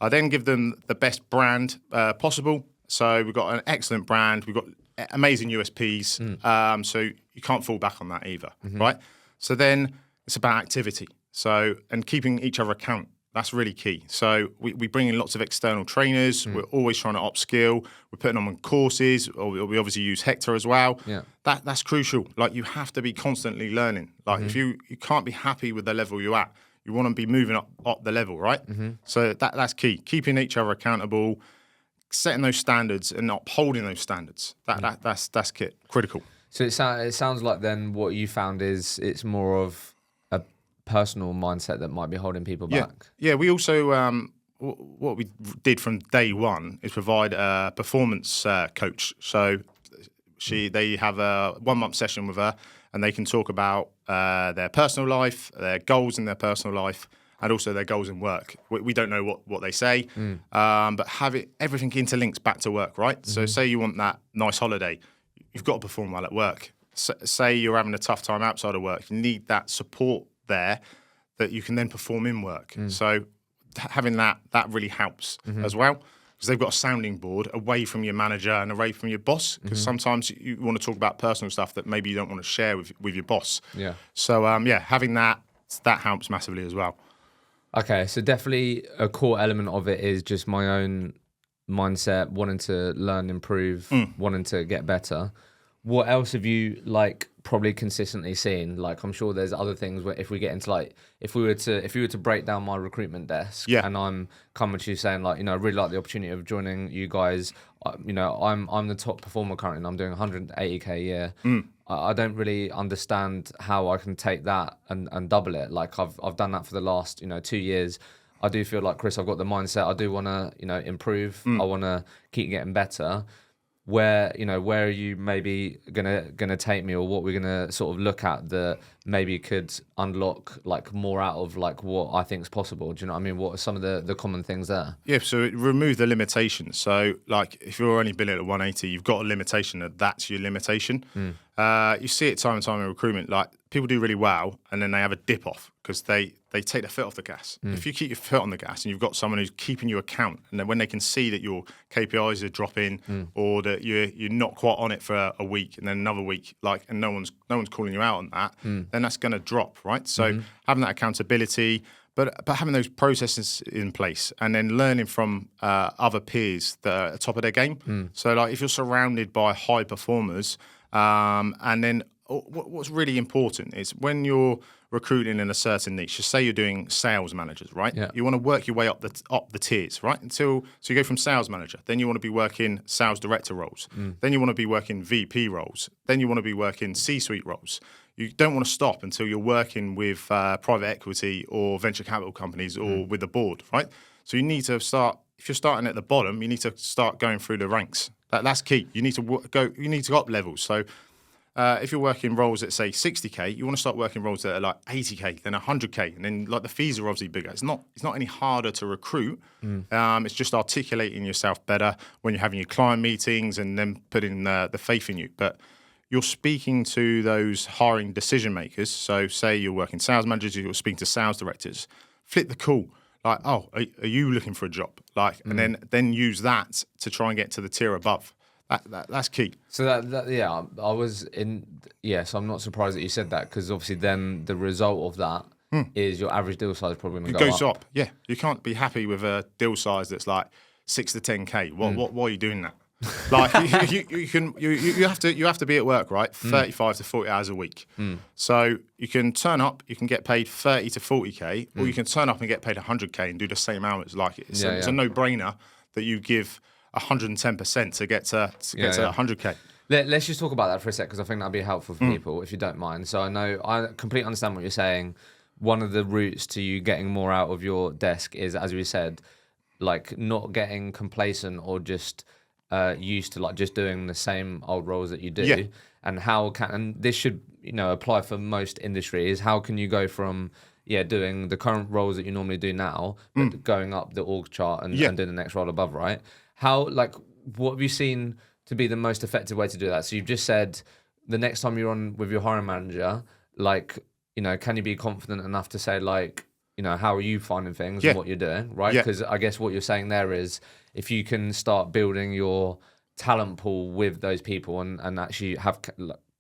I then give them the best brand possible. So we've got an excellent brand. We've got amazing USPs. So you can't fall back on that either, right? So then it's about activity. So, and keeping each other account. That's really key. So we bring in lots of external trainers. We're always trying to upskill. We're putting them on courses. Or we obviously use Hector as well. Yeah. That's crucial. Like, you have to be constantly learning. Like, if you can't be happy with the level you're at, you want to be moving up the level, right? So that's key. Keeping each other accountable, setting those standards and upholding those standards. That's critical. So it sounds like then what you found is it's more of a personal mindset that might be holding people back. Yeah, we also, what we did from day one is provide a performance coach. So they have a 1 month session with her, and they can talk about their personal life, their goals in their personal life, and also their goals in work. We don't know what they say, but everything interlinks back to work, right? So say you want that nice holiday, you've got to perform well at work. Say you're having a tough time outside of work, you need that support there that you can then perform in work. So having that really helps as well, because they've got a sounding board away from your manager and away from your boss, because sometimes you want to talk about personal stuff that maybe you don't want to share with your boss. Yeah. So having that helps massively as well. Okay, so definitely a core element of it is just my own mindset, wanting to learn, improve, wanting to get better. What else have you probably consistently seen? Like, I'm sure there's other things where if we get into if you were to break down my recruitment desk, and I'm coming to you saying I really like the opportunity of joining you guys. I'm the top performer currently, and I'm doing 180k a year. I don't really understand how I can take that and double it. Like, I've done that for the last 2 years. I do feel like, Chris, I've got the mindset. I do want to improve. I want to keep getting better. Where are you maybe gonna take me, or what we're gonna sort of look at that maybe could unlock more out of what I think is possible? Do you know what I mean? What are some of the common things there? Yeah, so remove the limitations. So if you're only billing at 180, you've got a limitation that's your limitation. You see it time and time in recruitment. People do really well, and then they have a dip off because they take their foot off the gas. If you keep your foot on the gas and you've got someone who's keeping you account, and then when they can see that your KPIs are dropping, or that you're not quite on it for a week and then another week, and no one's calling you out on that, then that's going to drop, right? So having that accountability, but having those processes in place, and then learning from other peers that are at the top of their game. So if you're surrounded by high performers, and then what's really important is when you're recruiting in a certain niche, just say you're doing sales managers, right? Yeah. You want to work your way up the tiers, right? So you go from sales manager, then you want to be working sales director roles, then you want to be working VP roles, then you want to be working C-suite roles. You don't want to stop until you're working with private equity or venture capital companies or with the board, right? So you need to start. If you're starting at the bottom, you need to start going through the ranks. That's key. You need to go. You need to go up levels. So if you're working roles at say 60k, you want to start working roles that are 80k, then 100k, and then the fees are obviously bigger. It's not any harder to recruit. It's just articulating yourself better when you're having your client meetings, and then putting the faith in you. But you're speaking to those hiring decision makers. So say you're working sales managers, you're speaking to sales directors. Flip the call. Are you looking for a job? And then use that to try and get to the tier above. That's key. So I was in. So I'm not surprised that you said that, because obviously then the result of that is your average deal size probably going to go up. Yeah, you can't be happy with a deal size that's 6 to 10k. Why are you doing that? you have to be at work, right? 35 to 40 hours a week. So you can turn up, you can get paid 30 to 40k, or you can turn up and get paid 100k and do the same hours. It's a no-brainer that you give 110% to get to 100k. Let's just talk about that for a sec, because I think that'd be helpful for people, if you don't mind. So I completely understand what you're saying. One of the routes to you getting more out of your desk is, as we said, not getting complacent or just used to just doing the same old roles that you do. And this should apply for most industries. How can you go from doing the current roles that you normally do now, but going up the org chart and doing the next role above, right? How what have you seen to be the most effective way to do that? So you've just said the next time you're on with your hiring manager, can you be confident enough to say how are you finding things and what you're doing, right? Because I guess what you're saying there is, if you can start building your talent pool with those people and actually have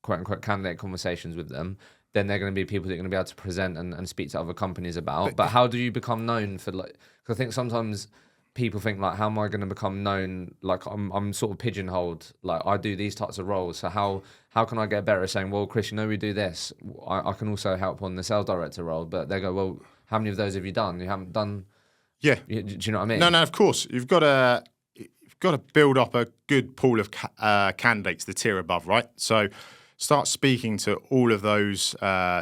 quote unquote candidate conversations with them, then they're going to be people that you're going to be able to present and speak to other companies about. But how do you become known for, like, because I think sometimes people think, like, how am I going to become known? Like, I'm sort of pigeonholed, like I do these types of roles. So how can I get better at saying, well, Chris, we do this. I can also help on the sales director role. But they go, well, how many of those have you done? You haven't done. Yeah. Do you know what I mean? No, of course. You've got to build up a good pool of candidates, the tier above, right? So start speaking to all of those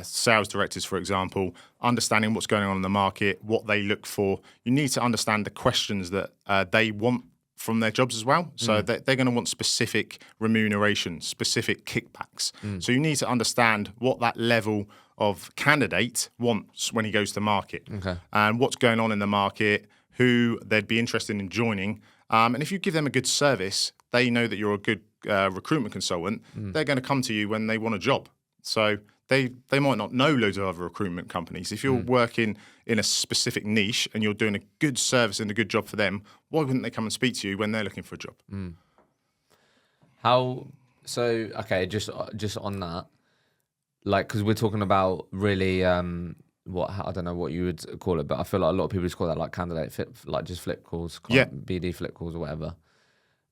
sales directors, for example, understanding what's going on in the market, what they look for. You need to understand the questions that they want from their jobs as well. So they're going to want specific remuneration, specific kickbacks. So you need to understand what that level of candidate wants when he goes to market, and what's going on in the market, who they'd be interested in joining. And if you give them a good service, they know that you're a good recruitment consultant. They're going to come to you when they want a job. So they might not know loads of other recruitment companies. If you're working in a specific niche and you're doing a good service and a good job for them, why wouldn't they come and speak to you when they're looking for a job? Okay, just on that, like, because we're talking about really I don't know what you would call it, but I feel like a lot of people just call that like candidate like just flip calls, BD flip calls or whatever.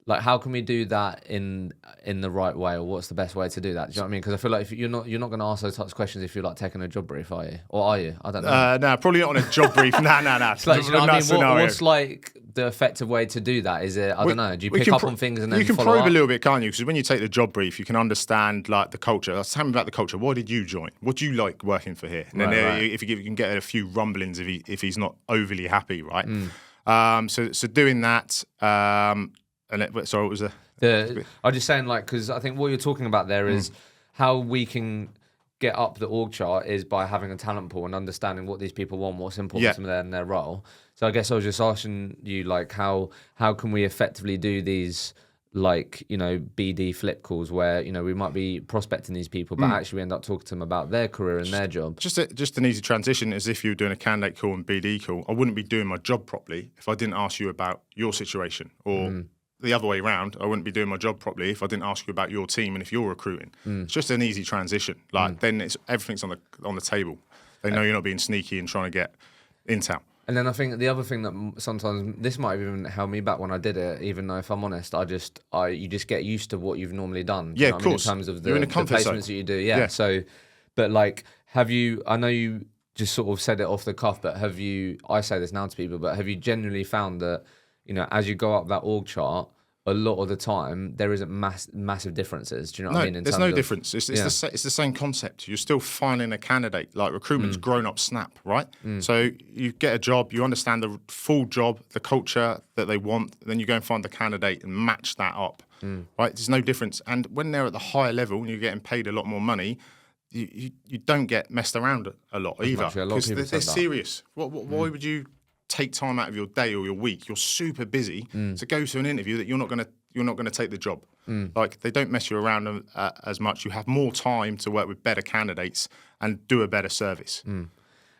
Like, how can we do that in the right way, or what's the best way to do that? Do you know what I mean? Because I feel like if you're not going to ask those types of questions if you're like taking a job brief, are you? Or are you? I don't know. No, probably not on a job brief. No. It's like, do you know what I mean? What's like the effective way to do that? Is it, I don't know, do you pick up on things and then you can follow probe up? a little bit, can't you? Because when you take the job brief, you can understand like the culture. Tell me about the culture. Why did you join? What do you like working for here? And then if you can get a few rumblings if he's not overly happy, right? So doing that. Sorry, what was the? I'm just saying, like, because I think what you're talking about there is how we can get up the org chart is by having a talent pool and understanding what these people want, what's important to them in their role. So I guess I was just asking you, like, how can we effectively do these, like, BD flip calls where, we might be prospecting these people, but actually we end up talking to them about their career and their job. Just an easy transition, as if you were doing a candidate call and BD call. I wouldn't be doing my job properly if I didn't ask you about your situation, or the other way around. I wouldn't be doing my job properly if I didn't ask you about your team and if you're recruiting. It's just an easy transition. Like then everything's on the table. They know you're not being sneaky and trying to get intel. And then I think the other thing that sometimes, this might have even held me back when I did it, even though if I'm honest, you just get used to what you've normally done. Yeah, of course. In terms of the You're in a comfort zone. placements that you do. Yeah. So, but like, I know you just sort of said it off the cuff, but I say this now to people, but have you genuinely found that, as you go up that org chart, a lot of the time there isn't massive differences? Do you know what I mean? There's no difference. It's the same concept. You're still finding a candidate. Like recruitment's grown up snap, right? So you get a job, you understand the full job, the culture that they want, then you go and find the candidate and match that up, right? There's no difference. And when they're at the higher level and you're getting paid a lot more money, you don't get messed around a lot either, because they're serious. Why would you take time out of your day or your week? You're super busy to go to an interview that you're not going to take the job. Like, they don't mess you around as much. You have more time to work with better candidates and do a better service. And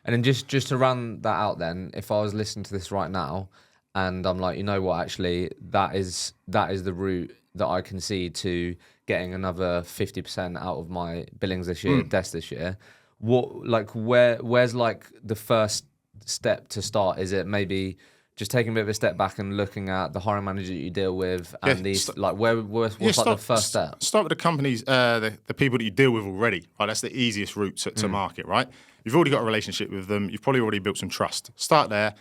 then just to run that out, then, if I was listening to this right now and I'm like, you know what, actually that is the route that I can see to getting another 50% out of my billings this year, desk this year, where's like the first step to start? Is it maybe just taking a bit of a step back and looking at the hiring manager that you deal with and what's like the first step? Start with the companies, the people that you deal with already. Right, that's the easiest route to market, right? You've already got a relationship with them. You've probably already built some trust. Start there.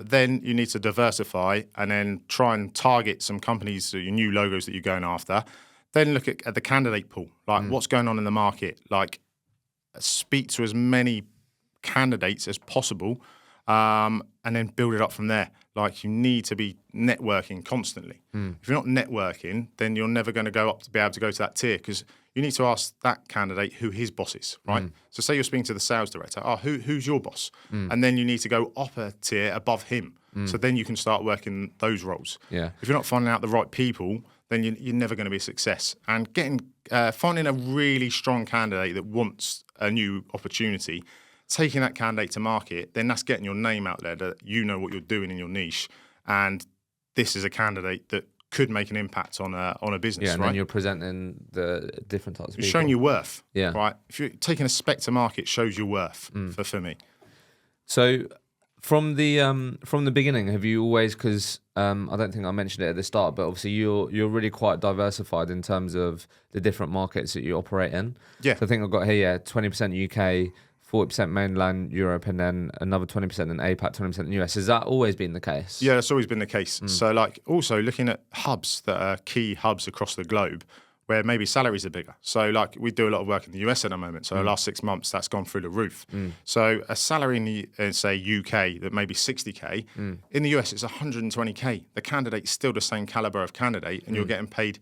Then you need to diversify and then try and target some companies, so your new logos that you're going after. Then look at the candidate pool, like what's going on in the market. Like, speak to as many candidates as possible, and then build it up from there. Like, you need to be networking constantly. If you're not networking, then you're never going to go up to be able to go to that tier, because you need to ask that candidate who his boss is, right? So say you're speaking to the sales director, who's your boss? And then you need to go up a tier above him. So then you can start working those roles. Yeah. If you're not finding out the right people, then you're never going to be a success. And finding a really strong candidate that wants a new opportunity, taking that candidate to market, then that's getting your name out there, that you know what you're doing in your niche. And this is a candidate that could make an impact on a business, Yeah, and right? then you're presenting the different types of It's people. showing your worth, Yeah. right? If you're taking a spec to market, shows your worth for me. So from the beginning, have you always, because I don't think I mentioned it at the start, but obviously you're really quite diversified in terms of the different markets that you operate in. Yeah. So I think I've got here, 20% UK, 40% mainland Europe, and then another 20% in APAC, 20% in US. Has that always been the case? Yeah, that's always been the case. So, like, also looking at hubs that are key hubs across the globe where maybe salaries are bigger. So, like, we do a lot of work in the US at the moment. So, the last 6 months, that's gone through the roof. So, a salary in the, say, UK that may be 60K, in the US, it's 120K. The candidate's still the same caliber of candidate, and you're getting paid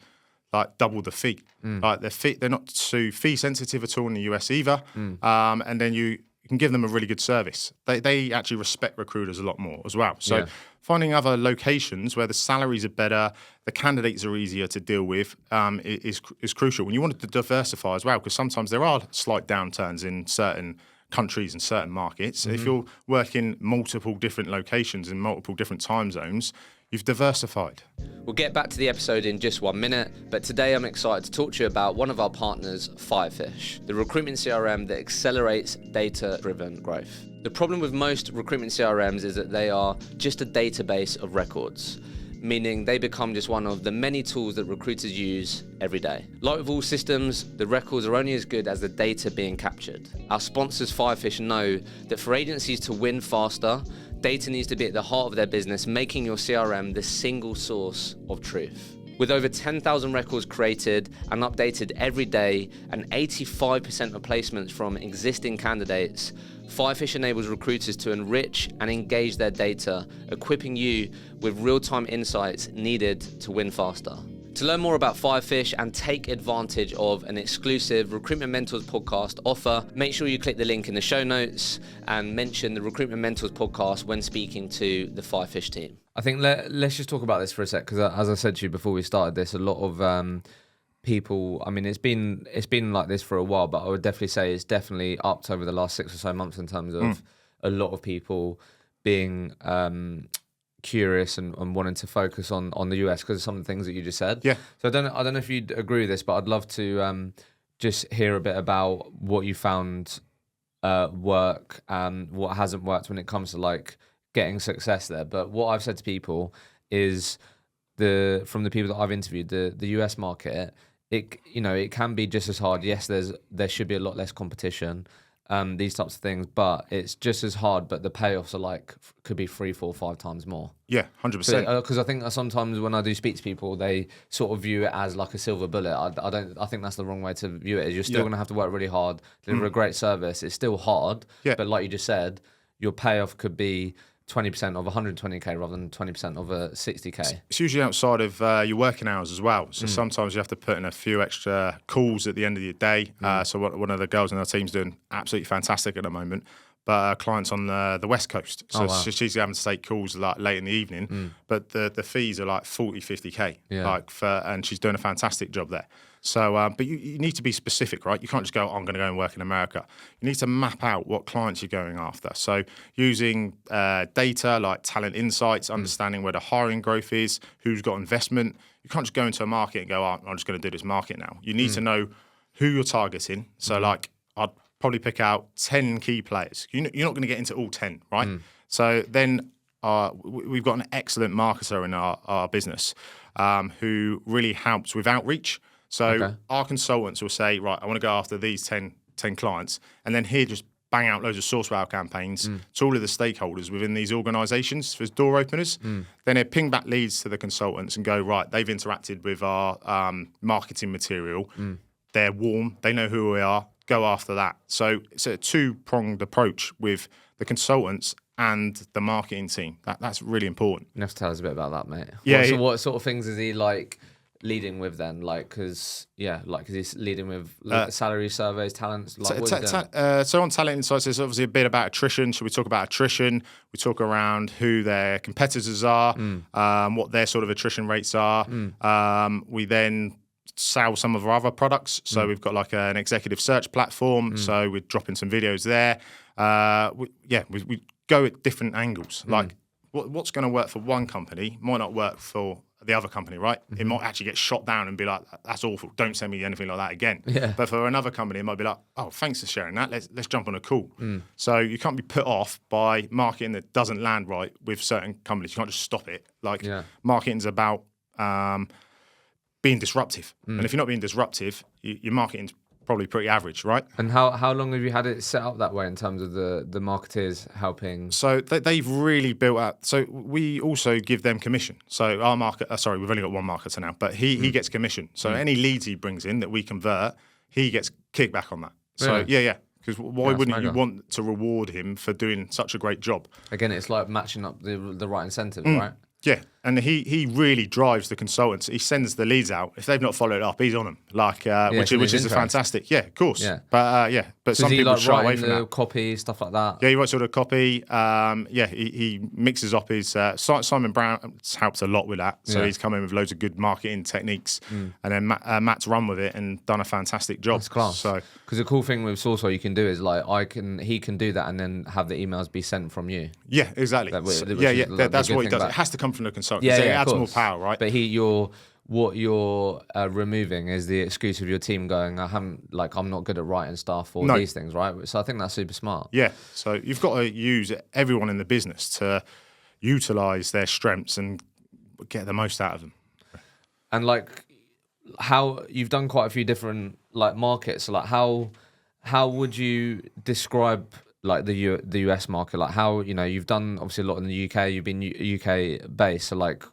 like double the fee. Like they're not too fee sensitive at all in the US either. And then you can give them a really good service. They actually respect recruiters a lot more as well. So finding other locations where the salaries are better, the candidates are easier to deal with is crucial. When you want to diversify as well, because sometimes there are slight downturns in certain countries and certain markets. If you're working multiple different locations in multiple different time zones, you've diversified. We'll get back to the episode in just 1 minute, but today I'm excited to talk to you about one of our partners, Firefish, the recruitment CRM that accelerates data-driven growth. The problem with most recruitment CRMs is that they are just a database of records, meaning they become just one of the many tools that recruiters use every day. Like with all systems, the records are only as good as the data being captured. Our sponsors Firefish know that for agencies to win faster, data needs to be at the heart of their business, making your CRM the single source of truth. With over 10,000 records created and updated every day and 85% of placements from existing candidates, Firefish enables recruiters to enrich and engage their data, equipping you with real-time insights needed to win faster. To learn more about Firefish and take advantage of an exclusive Recruitment Mentors podcast offer, make sure you click the link in the show notes and mention the Recruitment Mentors podcast when speaking to the Firefish team. I think let's just talk about this for a sec, because as I said to you before we started this, a lot of people, I mean, it's been like this for a while, but I would definitely say it's definitely upped over the last 6 or so months in terms of a lot of people being curious and wanting to focus on the US because of some of the things that you just said. Yeah. So I don't know if you'd agree with this, but I'd love to just hear a bit about what you found work and what hasn't worked when it comes to like getting success there. But what I've said to people is from the people that I've interviewed, the US market, it can be just as hard. Yes, there should be a lot less competition. These types of things, but it's just as hard, but the payoffs are could be 3, 4, 5 times more. Yeah, 100%. Because I think sometimes when I do speak to people, they sort of view it as like a silver bullet. I think that's the wrong way to view it. You're still going to have to work really hard, deliver a great service. It's still hard, but like you just said, your payoff could be 20% of 120k rather than 20% of a 60k. It's usually outside of your working hours as well. So sometimes you have to put in a few extra calls at the end of your day. So one of the girls in our team's doing absolutely fantastic at the moment. But our client's on the West Coast. So she's having to take calls like late in the evening. But the fees are like 40, 50k. And she's doing a fantastic job there. So, but you need to be specific, right? You can't just go, I'm going to go and work in America. You need to map out what clients you're going after. So using data like talent insights, understanding where the hiring growth is, who's got investment. You can't just go into a market and go, I'm just going to do this market now. You need to know who you're targeting. So like I'd probably pick out 10 key players. You're not going to get into all 10, right? So then we've got an excellent marketer in our business who really helps with outreach. So our consultants will say, right, I want to go after these 10 clients, and then here just bang out loads of Sourcewell campaigns to all of the stakeholders within these organisations as door openers. Then they ping back leads to the consultants and go, right, they've interacted with our marketing material. They're warm. They know who we are. Go after that. So it's a two-pronged approach with the consultants and the marketing team. That's really important. You have to tell us a bit about that, mate. Yeah. What sort of things is he like leading with then? Because he's leading with salary surveys, talents. So on Talent Insights, there's obviously a bit about attrition. So we talk about attrition. We talk around who their competitors are, what their sort of attrition rates are. We then sell some of our other products. So we've got like an executive search platform. So we're dropping some videos there. We go at different angles. Like what's going to work for one company might not work for the other company, right? It might actually get shot down and be like, that's awful. Don't send me anything like that again. Yeah. But for another company, it might be like, oh, thanks for sharing that. Let's jump on a call. So you can't be put off by marketing that doesn't land right with certain companies. You can't just stop it. Like marketing's about being disruptive. And if you're not being disruptive, your marketing's probably pretty average, right? And how long have you had it set up that way in terms of the marketeers helping? So they've really built up. So we also give them commission. So our market, we've only got one marketer now, but he gets commission. So any leads he brings in that we convert, he gets kickback on that. So Really? yeah. Because why wouldn't you mega. want to reward him for doing such a great job? Again, it's like matching up the right incentives, right? Yeah, and he really drives the consultants. He sends the leads out. If they've not followed up, he's on them. Like, which it's is a interest. fantastic. Yeah, of course. Yeah. But some Does he people like shy away writing from the that. copy, stuff like that? Yeah, he writes all the copy. He mixes up his. Simon Brown's helped a lot with that. So he's come in with loads of good marketing techniques, and then Matt's run with it and done a fantastic job. That's class. So Because the cool thing with Sourcewell you can do is like he can do that and then have the emails be sent from you. yeah, exactly. Which So, is yeah, like the that's good what he thing does. about- It has to come from the consultant. Yeah, So yeah, it of adds more course. power, right? But what you're removing is the excuse of your team going, I'm not good at writing stuff or No. these things, right? So I think that's super smart. Yeah, so you've got to use everyone in the business to utilize their strengths and get the most out of them. And like how you've done quite a few different like markets. So like how would you describe like the US market? Like how, you've done obviously a lot in the UK, you've been UK based. So like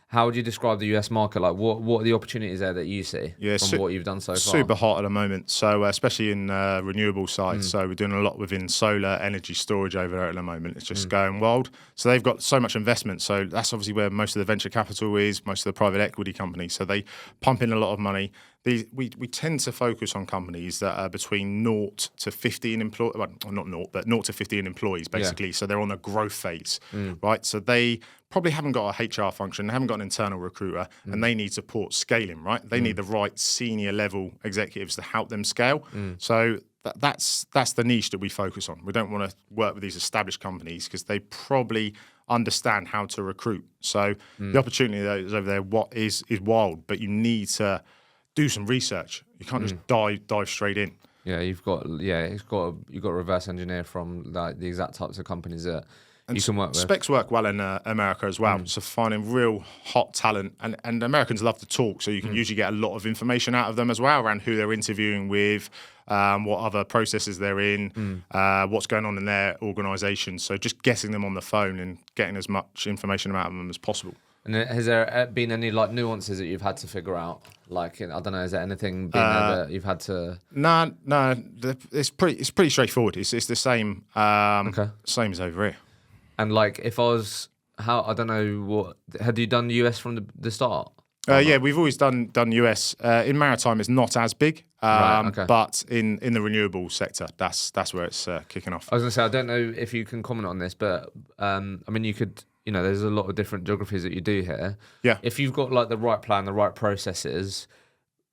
how would you describe the US market? Like what are the opportunities there that you see from what you've done so far? Super hot at the moment. So especially in renewable side. So we're doing a lot within solar energy storage over there at the moment. It's just going wild. So they've got so much investment. So that's obviously where most of the venture capital is, most of the private equity companies. So they pump in a lot of money. We tend to focus on companies that are between 0 to 15 employees, well, not 0, but 0 to 15 employees, basically. So they're on a growth phase, right? So they probably haven't got a HR function, they haven't got an internal recruiter, and they need support scaling, right? They need the right senior level executives to help them scale. So that's the niche that we focus on. We don't want to work with these established companies because they probably understand how to recruit. So the opportunity that is over there is wild, but you need to do some research. You can't just dive straight in. Yeah, you've got to reverse engineer from like the exact types of companies that you can work with. Specs work well in America as well. So finding real hot talent, and Americans love to talk, so you can usually get a lot of information out of them as well around who they're interviewing with, what other processes they're in, what's going on in their organisation. So just getting them on the phone and getting as much information out of them as possible. And has there been any like nuances that you've had to figure out? Like, I don't know, is there anything been there that you've had to? No, it's pretty straightforward. It's the same, same as over here. And like, if I was, I don't know what, had you done US from the start? Yeah, we've always done US. In maritime, it's not as big, but in the renewable sector, that's where it's kicking off. I was gonna say, I don't know if you can comment on this, but I mean, you could. There's a lot of different geographies that you do here. Yeah. If you've got like the right plan, the right processes,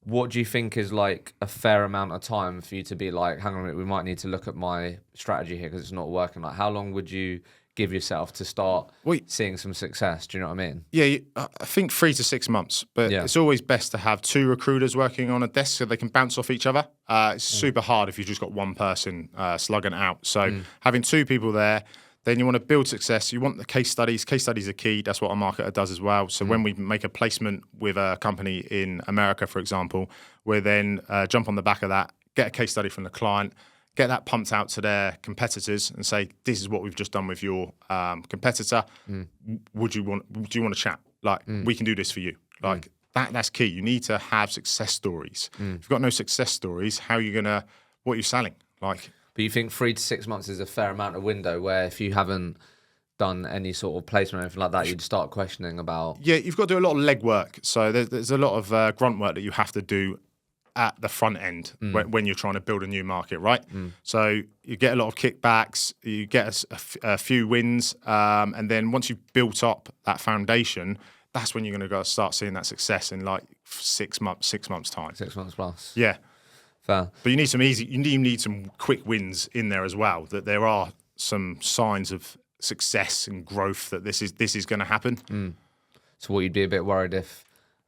what do you think is like a fair amount of time for you to be like, hang on a minute, we might need to look at my strategy here because it's not working? Like, how long would you give yourself to start seeing some success? Do you know what I mean? Yeah, I think 3 to 6 months, but it's always best to have 2 recruiters working on a desk so they can bounce off each other. It's super hard if you've just got one person slugging it out. So having 2 people there. Then you want to build success. You want the case studies. Case studies are key. That's what a marketer does as well. So when we make a placement with a company in America, for example, we then jump on the back of that, get a case study from the client, get that pumped out to their competitors and say, this is what we've just done with your competitor. Do you want to chat? Like, we can do this for you. Like, that's key. You need to have success stories. If you've got no success stories, what are you selling? Like, but you think 3 to 6 months is a fair amount of window where if you haven't done any sort of placement or anything like that, you'd start questioning about... Yeah, you've got to do a lot of legwork. So there's a lot of grunt work that you have to do at the front end when you're trying to build a new market, right? So you get a lot of kickbacks, you get a few wins, and then once you've built up that foundation, that's when you're going to go start seeing that success in like 6 months time. 6 months plus. Yeah. Fair. But you need some quick wins in there as well, that there are some signs of success and growth that this is going to happen. So what, you'd be a bit worried if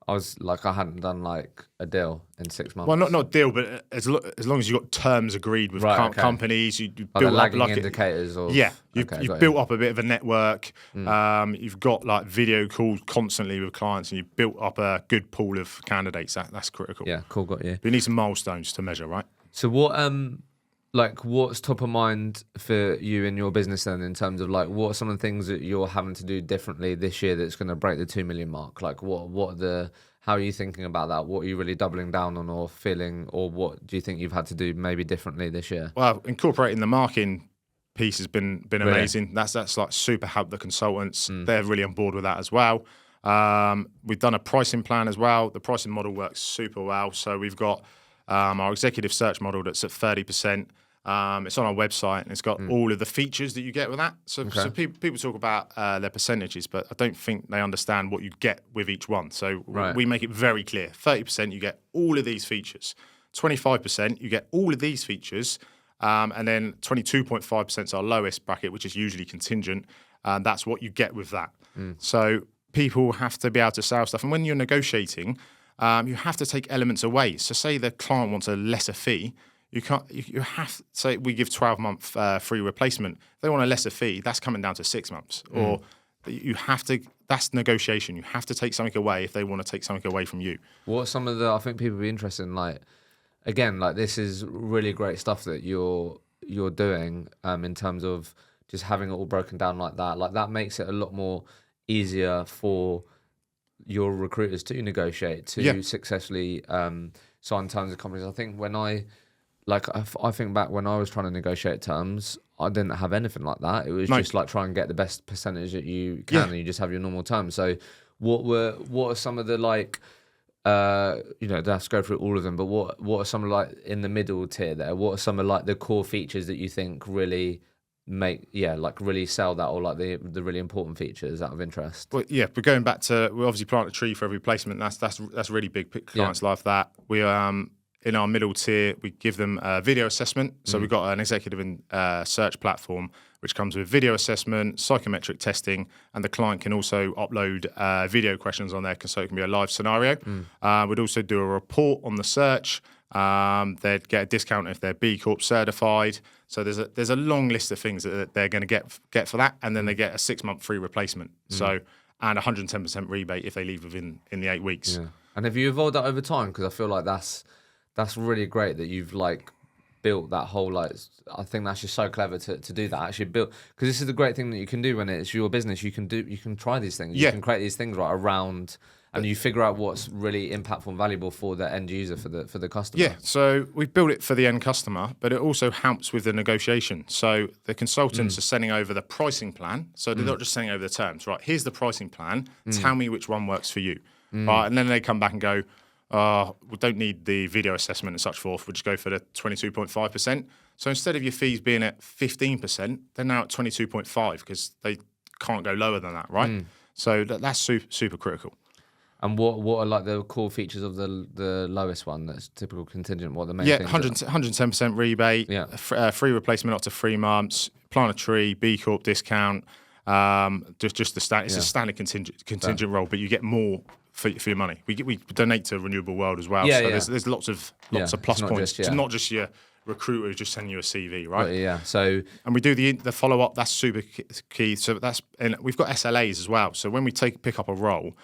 I was like, I hadn't done like a deal in 6 months? Well, not deal, but as long as you've got terms agreed with Right, okay. companies, you Like the build up lagging like indicators, or you've okay, got built you. up a bit of a network. You've got like video calls constantly with clients, and you've built up a good pool of candidates. That's critical. Yeah, cool, got you. But you need some milestones to measure, right? So what like what's top of mind for you in your business then, in terms of like what are some of the things that you're having to do differently this year that's going to break the 2 million mark? Like how are you thinking about that? What are you really doubling down on or feeling, or what do you think you've had to do maybe differently this year? Well, incorporating the marketing piece has been amazing. That's like super helped the consultants. They're really on board with that as well. We've done a pricing plan as well. The pricing model works super well. So we've got our executive search model that's at 30%. It's on our website, and it's got all of the features that you get with that. So people talk about their percentages, but I don't think they understand what you get with each one. So we make it very clear. 30%, you get all of these features. 25%, you get all of these features. And then 22.5% is our lowest bracket, which is usually contingent. That's what you get with that. So people have to be able to sell stuff. And when you're negotiating, you have to take elements away. So say the client wants a lesser fee. You have to say we give 12-month free replacement. If they want a lesser fee, that's coming down to 6 months. Or you have to, that's negotiation. You have to take something away if they want to take something away from you. What are some of the, I think people would be interested in, like, again, like this is really great stuff that you're doing in terms of just having it all broken down like that. Like that makes it a lot more easier for your recruiters to negotiate, to successfully sign terms with companies. I think when I think back when I was trying to negotiate terms, I didn't have anything like that. It was just like try and get the best percentage that you can, and you just have your normal terms. So what are some of the like, don't have to go through all of them, but what are some of like in the middle tier there? What are some of like the core features that you think really really sell that, or like the really important features out of interest? Well, yeah, we're going back to, we obviously plant a tree for every placement. That's really big. Clients love that. We in our middle tier, we give them a video assessment. So we've got an executive and search platform which comes with video assessment, psychometric testing, and the client can also upload video questions on there, so it can be a live scenario. We'd also do a report on the search. They'd get a discount if they're B Corp certified. So there's a long list of things that they're going to get for that, and then they get a 6-month free replacement. So and 110% rebate if they leave within the 8 weeks. Yeah. And have you evolved that over time? Because I feel like that's really great that you've like built that whole, like, I think that's just so clever to do that, actually build, because this is the great thing that you can do when it's your business. You can try these things. You can create these things right around, and you figure out what's really impactful and valuable for the end user, for the customer. Yeah, so we built it for the end customer, but it also helps with the negotiation. So the consultants are sending over the pricing plan. So they're not just sending over the terms, right? Here's the pricing plan. Tell me which one works for you. Right, and then they come back and go, we don't need the video assessment and such forth. We'll just go for the 22.5%. So instead of your fees being at 15%, they're now at 22.5 because they can't go lower than that, right? So that's super critical. And what are like the core features of the lowest one that's typical contingent? What are the main things? 110% rebate, free replacement up to 3 months, plant a tree, B Corp discount, just the standard. It's a standard contingent role, but you get more for your money. We donate to Renewable World as well, there's lots of plus points. It's not just your recruiter who's just sending you a CV, right? So and we do the follow up. That's super key. So and we've got SLAs as well. So when we pick up a role,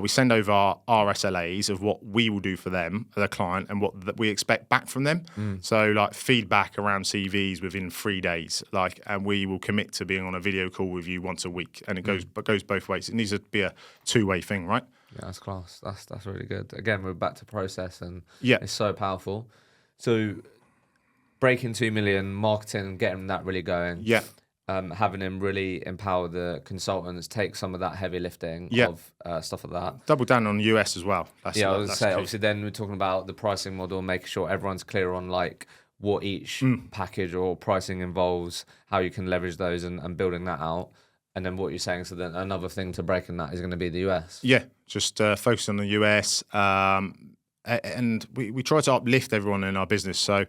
we send over our SLAs of what we will do for them, the client, and what we expect back from them. So like feedback around CVs within 3 days, and we will commit to being on a video call with you once a week, and it goes both ways. It needs to be a two-way thing, right? Yeah, that's class. That's really good. Again, we're back to process, and it's so powerful. So breaking 2 million, marketing, getting that really going. Yeah. Having him really empower the consultants, take some of that heavy lifting of stuff like that. Double down on US as well. I was say, obviously then we're talking about the pricing model, making sure everyone's clear on like what each package or pricing involves, how you can leverage those, and building that out. And then what you're saying, so then another thing to breaking that is going to be the US. Yeah, just focus on the US. And we try to uplift everyone in our business. So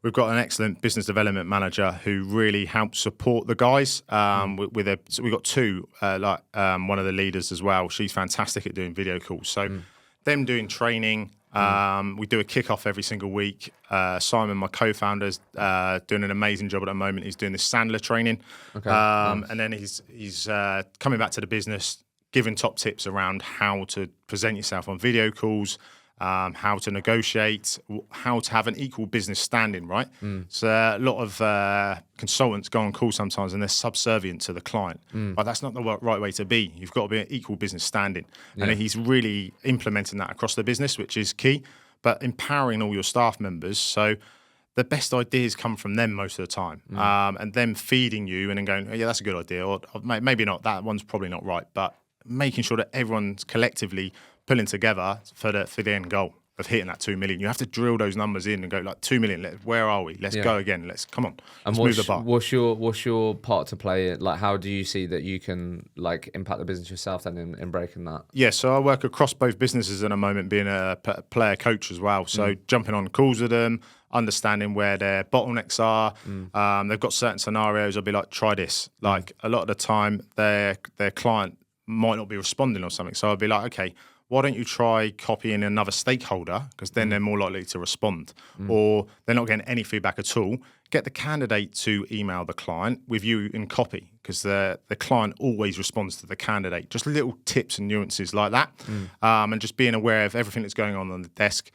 we've got an excellent business development manager who really helps support the guys. So we've got two, one of the leaders as well. She's fantastic at doing video calls. So them doing training. We do a kickoff every single week. Simon, my co-founder's doing an amazing job at the moment. He's doing the Sandler training. Okay, nice. And then he's coming back to the business, giving top tips around how to present yourself on video calls, how to negotiate, how to have an equal business standing, right? So a lot of consultants go on calls sometimes and they're subservient to the client. But that's not the right way to be. You've got to be an equal business standing. And he's really implementing that across the business, which is key, but empowering all your staff members. So the best ideas come from them most of the time, and them feeding you and then going, oh, yeah, that's a good idea, or maybe not, that one's probably not right, but making sure that everyone's collectively pulling together for the end goal of hitting that 2 million. You have to drill those numbers in and go like 2 million. Where are we? Let's go again. Come on. And let's move the bar. What's your part to play? Like, how do you see that you can like impact the business yourself then in breaking that? Yeah, so I work across both businesses at the moment, being a player coach as well. So jumping on calls with them, understanding where their bottlenecks are. They've got certain scenarios. I'll be like, try this. Like a lot of the time, their client might not be responding or something. So I'll be like, okay, why don't you try copying another stakeholder, because then they're more likely to respond, or they're not getting any feedback at all. Get the candidate to email the client with you in copy, because the client always responds to the candidate. Just little tips and nuances like that, and just being aware of everything that's going on the desk.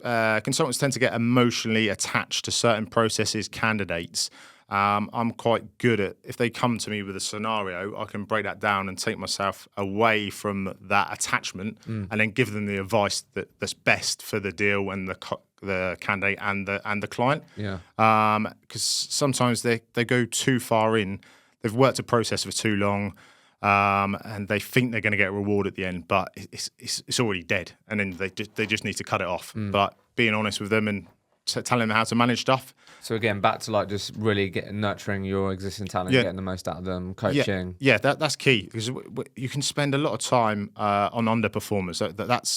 Consultants tend to get emotionally attached to certain processes, candidates. I'm quite good at, if they come to me with a scenario, I can break that down and take myself away from that attachment, and then give them the advice that's best for the deal and the candidate and the client. Yeah. Because sometimes they go too far in. They've worked a process for too long, and they think they're going to get a reward at the end, but it's already dead, and then they just need to cut it off. But being honest with them and telling them how to manage stuff. So again, back to like just really nurturing your existing talent, getting the most out of them, coaching. Yeah, that's key, because you can spend a lot of time on underperformers.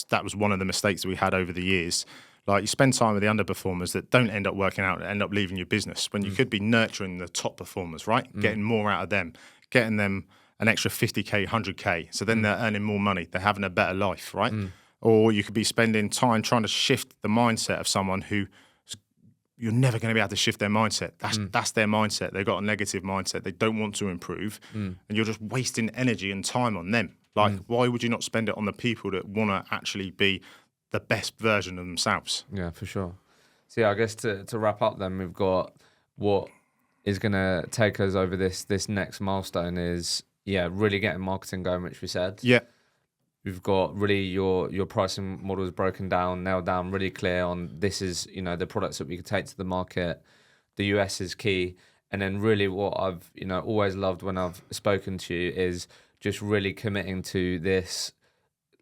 That was one of the mistakes that we had over the years. Like, you spend time with the underperformers that don't end up working out and end up leaving your business, when you could be nurturing the top performers, right? Getting more out of them, getting them an extra 50K, 100K. So then they're earning more money. They're having a better life, right? Or you could be spending time trying to shift the mindset of someone who you're never going to be able to shift their mindset. That's their mindset. They've got a negative mindset. They don't want to improve. And you're just wasting energy and time on them. Like, why would you not spend it on the people that want to actually be the best version of themselves? Yeah, for sure. So yeah, I guess to wrap up then, we've got what is going to take us over this next milestone is, really getting marketing going, which we said. Yeah. We've got really your pricing model is broken down, nailed down, really clear on this is, the products that we could take to the market. The US is key. And then really what I've, always loved when I've spoken to you is just really committing to this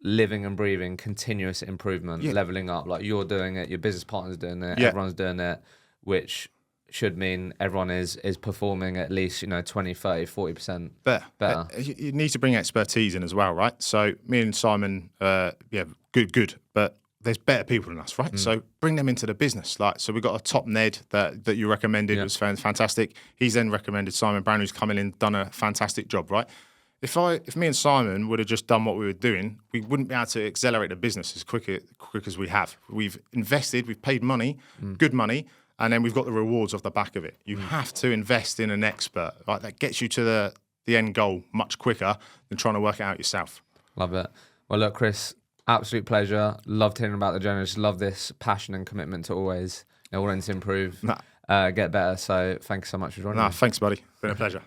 living and breathing continuous improvement, leveling up. Like, you're doing it, your business partner's doing it, everyone's doing it, which should mean everyone is performing at least 20, 30, 40% better. You need to bring expertise in as well, right? So me and Simon, good, but there's better people than us, right? So bring them into the business. Like, so we've got a top Ned that you recommended, was fantastic. He's then recommended Simon Brown, who's come in and done a fantastic job, right? If me and Simon would have just done what we were doing, we wouldn't be able to accelerate the business as quick as we have. We've invested, we've paid money, good money, and then we've got the rewards off the back of it. You have to invest in an expert. Like, that gets you to the end goal much quicker than trying to work it out yourself. Love it. Well, look, Chris, absolute pleasure. Loved hearing about the journey. Just love this passion and commitment to always to improve, get better. So thanks so much for joining me. Thanks, buddy. Been a pleasure.